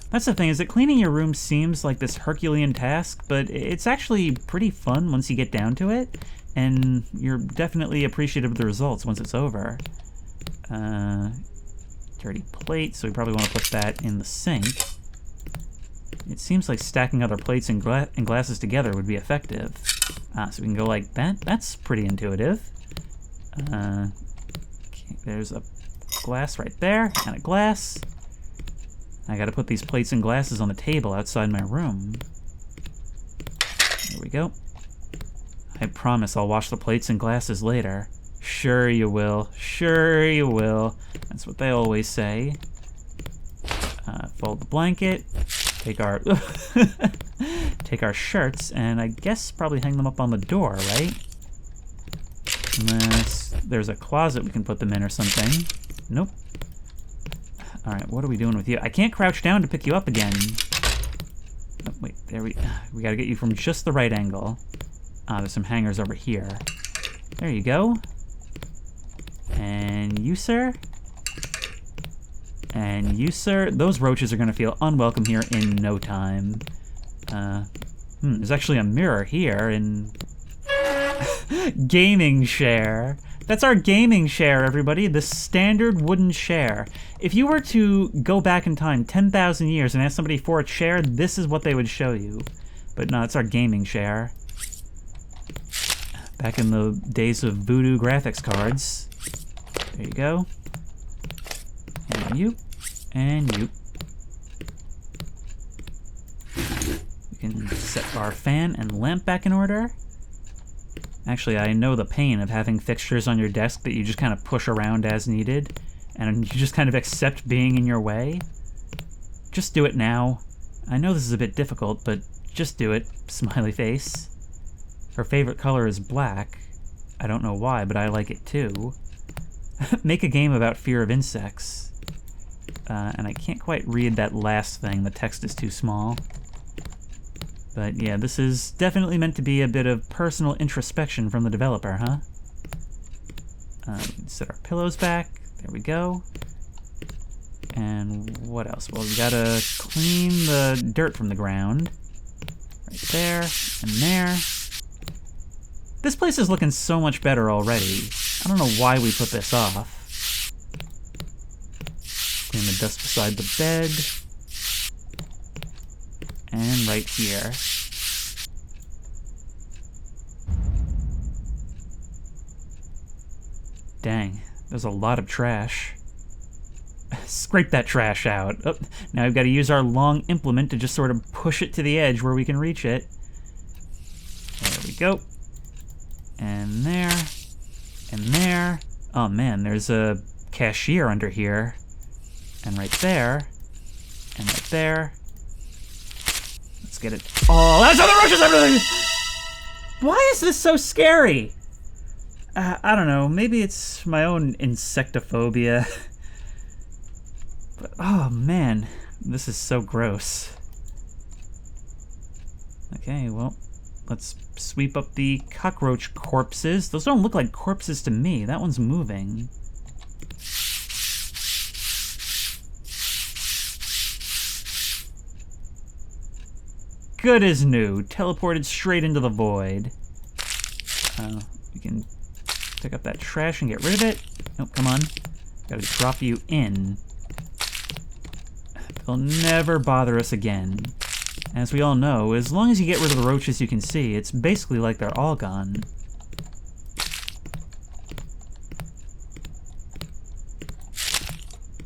Speaker 1: That's the thing, is that cleaning your room seems like this Herculean task, but it's actually pretty fun once you get down to it, and you're definitely appreciative of the results once it's over. Dirty plate, so we probably want to put that in the sink. It seems like stacking other plates and glasses together would be effective. Ah, so we can go like that. That's pretty intuitive. Okay, there's a glass right there, and a glass. I gotta put these plates and glasses on the table outside my room. There we go. I promise I'll wash the plates and glasses later. Sure you will. Sure you will. That's what they always say. Fold the blanket. Take our take our shirts, and I guess probably hang them up on the door, right? Unless there's a closet we can put them in or something. Nope. Alright, what are we doing with you? I can't crouch down to pick you up again. Oh, wait, there we gotta get you from just the right angle. Ah, there's some hangers over here. There you go. And you, sir? And you, sir? Those roaches are gonna feel unwelcome here in no time. There's actually a mirror here in... Gaming chair. That's our gaming chair, everybody. The standard wooden chair. If you were to go back in time 10,000 years and ask somebody for a chair, this is what they would show you. But no, it's our gaming chair. Back in the days of Voodoo graphics cards. There you go. And you. And you. We can set our fan and lamp back in order. Actually, I know the pain of having fixtures on your desk that you just kind of push around as needed, and you just kind of accept being in your way. Just do it now. I know this is a bit difficult, but just do it. Smiley face. Her favorite color is black. I don't know why, but I like it too. Make a game about fear of insects. And I can't quite read that last thing. The text is too small. But yeah, this is definitely meant to be a bit of personal introspection from the developer, huh? We can set our pillows back. There we go. And what else? Well, we gotta clean the dirt from the ground. Right there, and there. This place is looking so much better already. I don't know why we put this off. Clean the dust beside the bed. And right here. Dang, there's a lot of trash. Scrape that trash out. Oh, now we've got to use our long implement to just sort of push it to the edge where we can reach it. There we go. And there. And there. Oh man, there's a cashier under here. And right there. And right there. Let's get it. Oh, that's how the roaches everything! Why is this so scary? I don't know. Maybe it's my own insectophobia. But, oh man, this is so gross. Okay, well, let's sweep up the cockroach corpses. Those don't look like corpses to me. That one's moving. Good as new. Teleported straight into the void. We can pick up that trash and get rid of it. Nope, come on. Gotta drop you in. They'll never bother us again. As we all know, as long as you get rid of the roaches you can see, it's basically like they're all gone.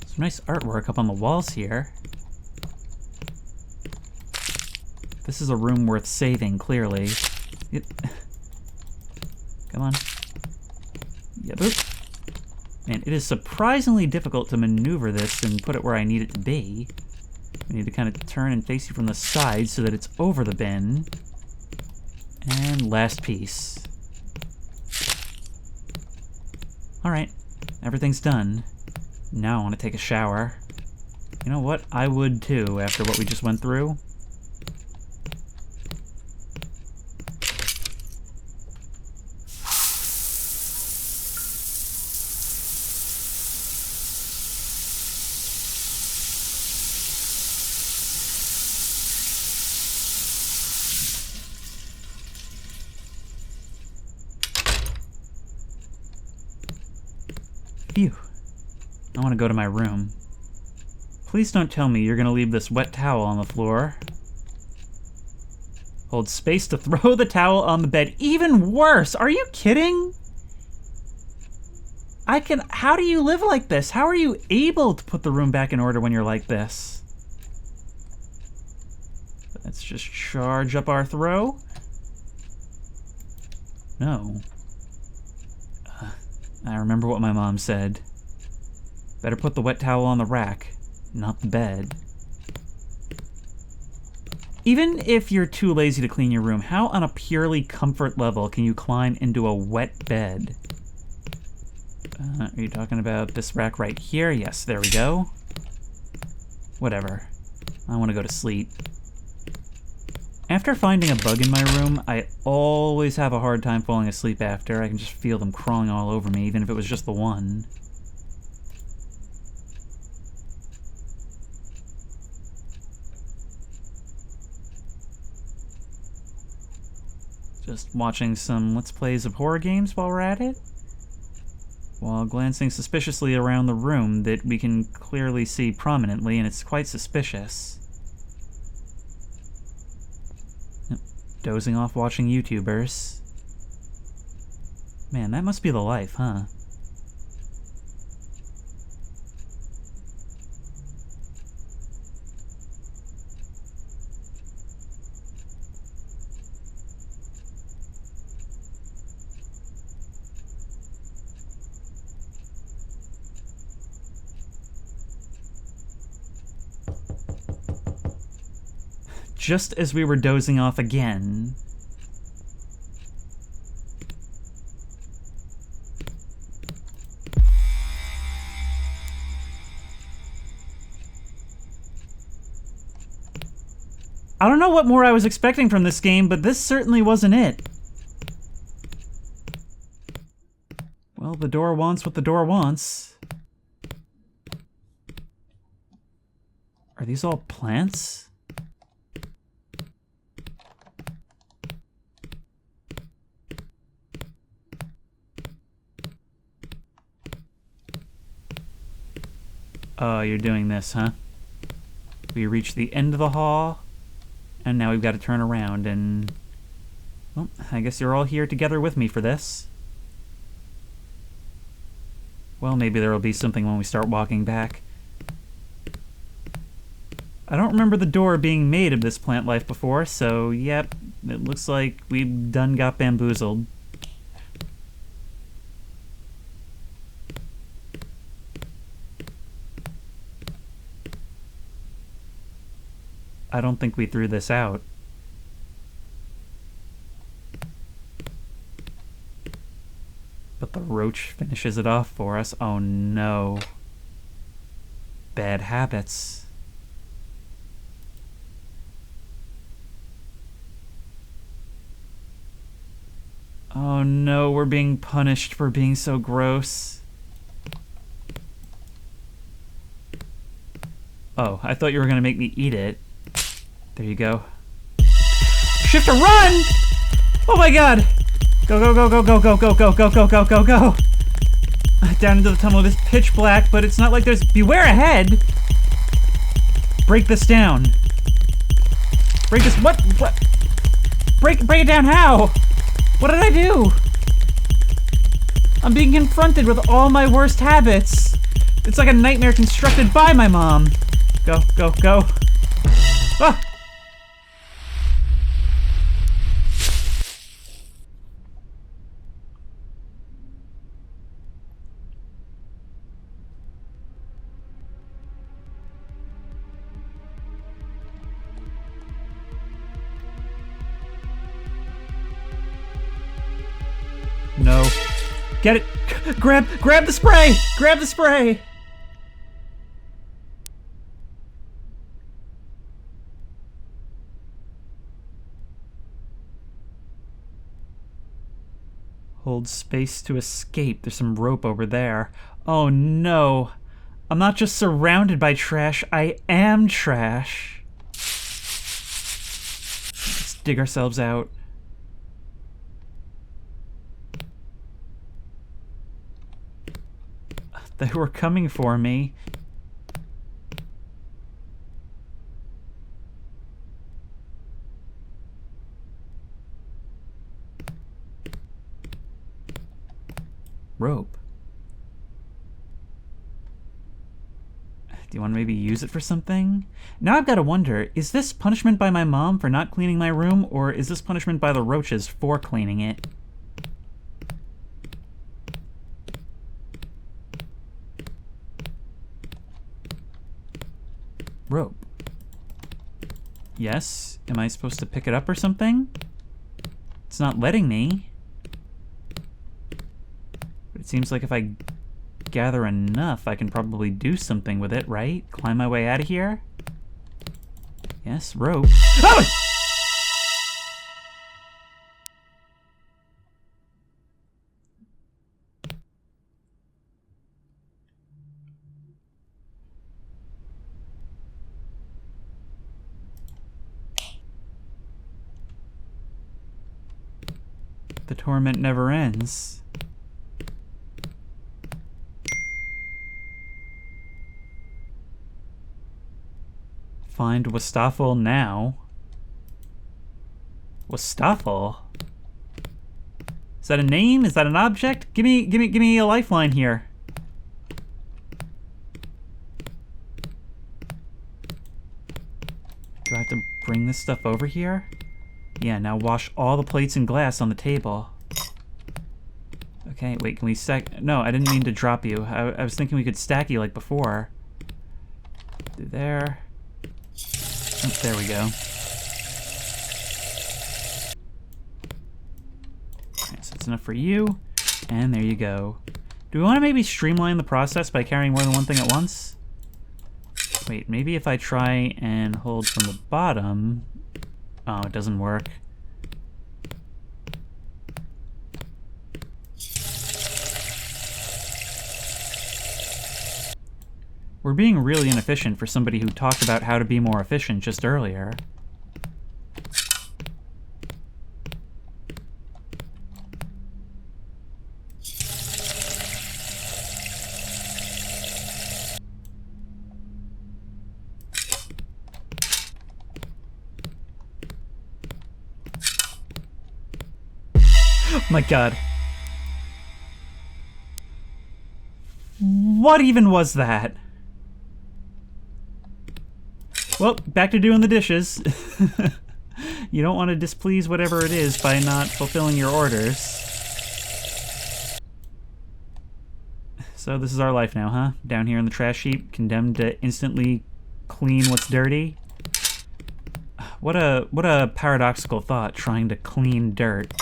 Speaker 1: Some nice artwork up on the walls here. This is a room worth saving, clearly. Come on. Yeah, boop. Man, it is surprisingly difficult to maneuver this and put it where I need it to be. We need to kind of turn and face you from the side so that it's over the bin. And last piece. Alright, everything's done. Now I want to take a shower. You know what? I would too, after what we just went through. Phew. I want to go to my room. Please don't tell me you're going to leave this wet towel on the floor. Hold space to throw the towel on the bed. Even worse! Are you kidding? How do you live like this? How are you able to put the room back in order when you're like this? Let's just charge up our throw. No. I remember what my mom said. Better put the wet towel on the rack, not the bed. Even if you're too lazy to clean your room, how on a purely comfort level can you climb into a wet bed? Are you talking about this rack right here? Yes, there we go. Whatever. I want to go to sleep. After finding a bug in my room, I always have a hard time falling asleep after. I can just feel them crawling all over me, even if it was just the one. Just watching some Let's Plays of horror games while we're at it. While glancing suspiciously around the room that we can clearly see prominently, and it's quite suspicious. Dozing off watching YouTubers. Man, that must be the life, huh? Just as we were dozing off again. I don't know what more I was expecting from this game, but this certainly wasn't it. Well, the door wants what the door wants. Are these all plants? Oh, you're doing this, huh? We reached the end of the hall, and now we've got to turn around and... Well, I guess you're all here together with me for this. Well, maybe there will be something when we start walking back. I don't remember the door being made of this plant life before, so yep, it looks like we done got bamboozled. I don't think we threw this out. But the roach finishes it off for us. Oh no. Bad habits. Oh no, we're being punished for being so gross. Oh, I thought you were gonna make me eat it. There you go. Shift to run! Oh my god! Go, go, go, go, go, go, go, go, go, go, go, go, go! Down into the tunnel. It is pitch black, but it's not like there's... Beware ahead! Break this down. Break this... What? Break it down how? What did I do? I'm being confronted with all my worst habits. It's like a nightmare constructed by my mom. Go, go, go. Ah! No. Get it! Grab the spray! Grab the spray! Hold space to escape. There's some rope over there. Oh no. I'm not just surrounded by trash, I am trash. Let's dig ourselves out. They were coming for me. Rope. Do you want to maybe use it for something? Now I've got to wonder, is this punishment by my mom for not cleaning my room, or is this punishment by the roaches for cleaning it? Rope. Yes? Am I supposed to pick it up or something? It's not letting me. But it seems like if I gather enough, I can probably do something with it, right? Climb my way out of here? Yes, rope. Oh! The torment never ends. Find Wastafel now. Wastafel? Is that a name? Is that an object? Give me a lifeline here. Do I have to bring this stuff over here? Yeah, now wash all the plates and glass on the table. Okay, wait, can we stack... No, I didn't mean to drop you. I was thinking we could stack you like before. Do there. Oh, there we go. Okay, so that's enough for you. And there you go. Do we want to maybe streamline the process by carrying more than one thing at once? Wait, maybe if I try and hold from the bottom... Oh, it doesn't work. We're being really inefficient for somebody who talked about how to be more efficient just earlier. Oh my god. What even was that? Well, back to doing the dishes. You don't want to displease whatever it is by not fulfilling your orders. So this is our life now, huh? Down here in the trash heap, condemned to instantly clean what's dirty. What a paradoxical thought, trying to clean dirt.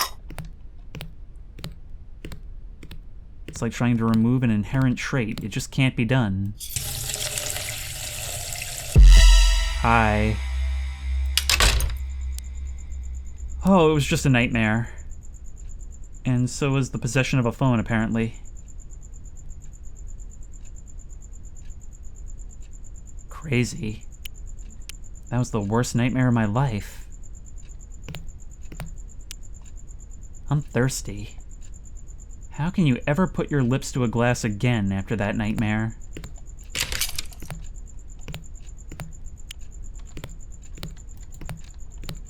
Speaker 1: It's like trying to remove an inherent trait. It just can't be done. Hi. Oh, it was just a nightmare. And so was the possession of a phone, apparently. Crazy. That was the worst nightmare of my life. I'm thirsty. How can you ever put your lips to a glass again after that nightmare?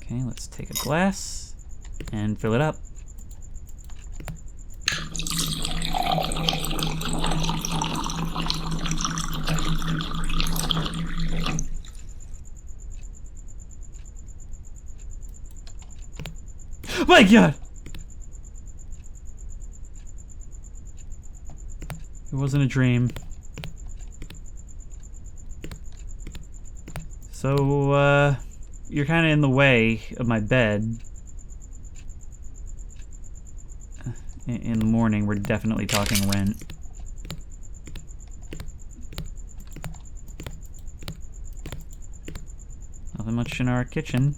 Speaker 1: Okay, let's take a glass and fill it up. My god! It wasn't a dream. So, you're kind of in the way of my bed. In the morning, we're definitely talking rent. Nothing much in our kitchen.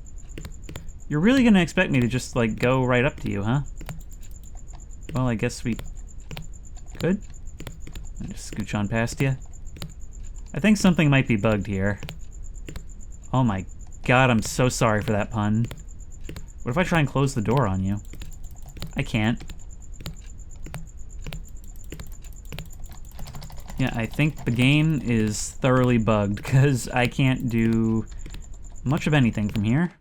Speaker 1: You're really gonna expect me to just, like, go right up to you, huh? Well, I guess we could. I'll just scooch on past you. I think something might be bugged here. Oh my god, I'm so sorry for that pun. What if I try and close the door on you? I can't. Yeah, I think the game is thoroughly bugged, because I can't do much of anything from here.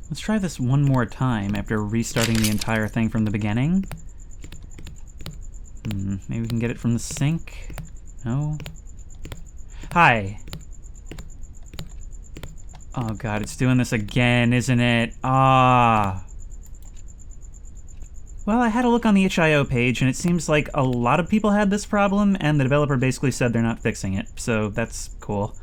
Speaker 1: Let's try this one more time after restarting the entire thing from the beginning. Maybe we can get it from the sink? No? Hi! Oh god, it's doing this again, isn't it? Ah! Well, I had a look on the itch.io page, and it seems like a lot of people had this problem, and the developer basically said they're not fixing it, so that's cool.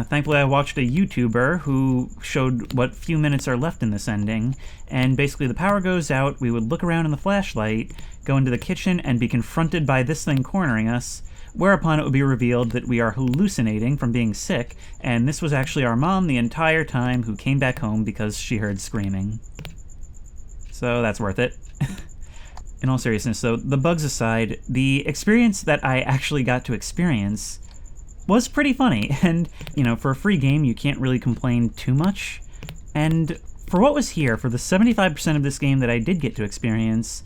Speaker 1: Thankfully, I watched a YouTuber who showed what few minutes are left in this ending, and basically the power goes out, we would look around in the flashlight, go into the kitchen, and be confronted by this thing cornering us, whereupon it would be revealed that we are hallucinating from being sick, and this was actually our mom the entire time who came back home because she heard screaming. So that's worth it. In all seriousness, though, the bugs aside, the experience that I actually got to experience was pretty funny, and, you know, for a free game, you can't really complain too much. And for what was here, for the 75% of this game that I did get to experience,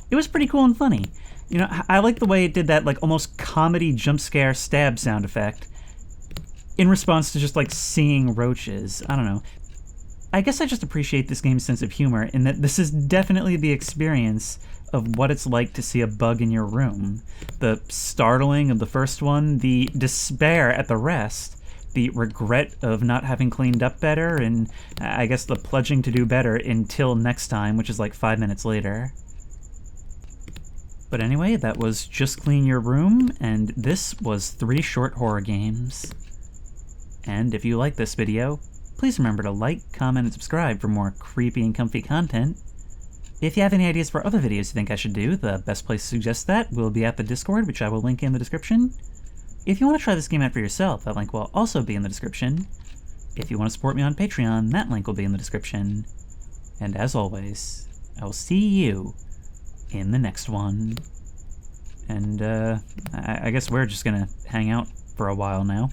Speaker 1: it was pretty cool and funny. You know, I like the way it did that, like, almost comedy jump scare stab sound effect in response to just, like, seeing roaches. I don't know. I guess I just appreciate this game's sense of humor in that this is definitely the experience of what it's like to see a bug in your room. The startling of the first one, the despair at the rest, the regret of not having cleaned up better, and I guess the pledging to do better until next time, which is like 5 minutes later. But anyway, that was Just Clean Your Room, and this was 3 short horror games. And if you like this video, please remember to like, comment, and subscribe for more creepy and comfy content. If you have any ideas for other videos you think I should do, the best place to suggest that will be at the Discord, which I will link in the description. If you want to try this game out for yourself, that link will also be in the description. If you want to support me on Patreon, that link will be in the description. And as always, I will see you in the next one. And I guess we're just gonna hang out for a while now.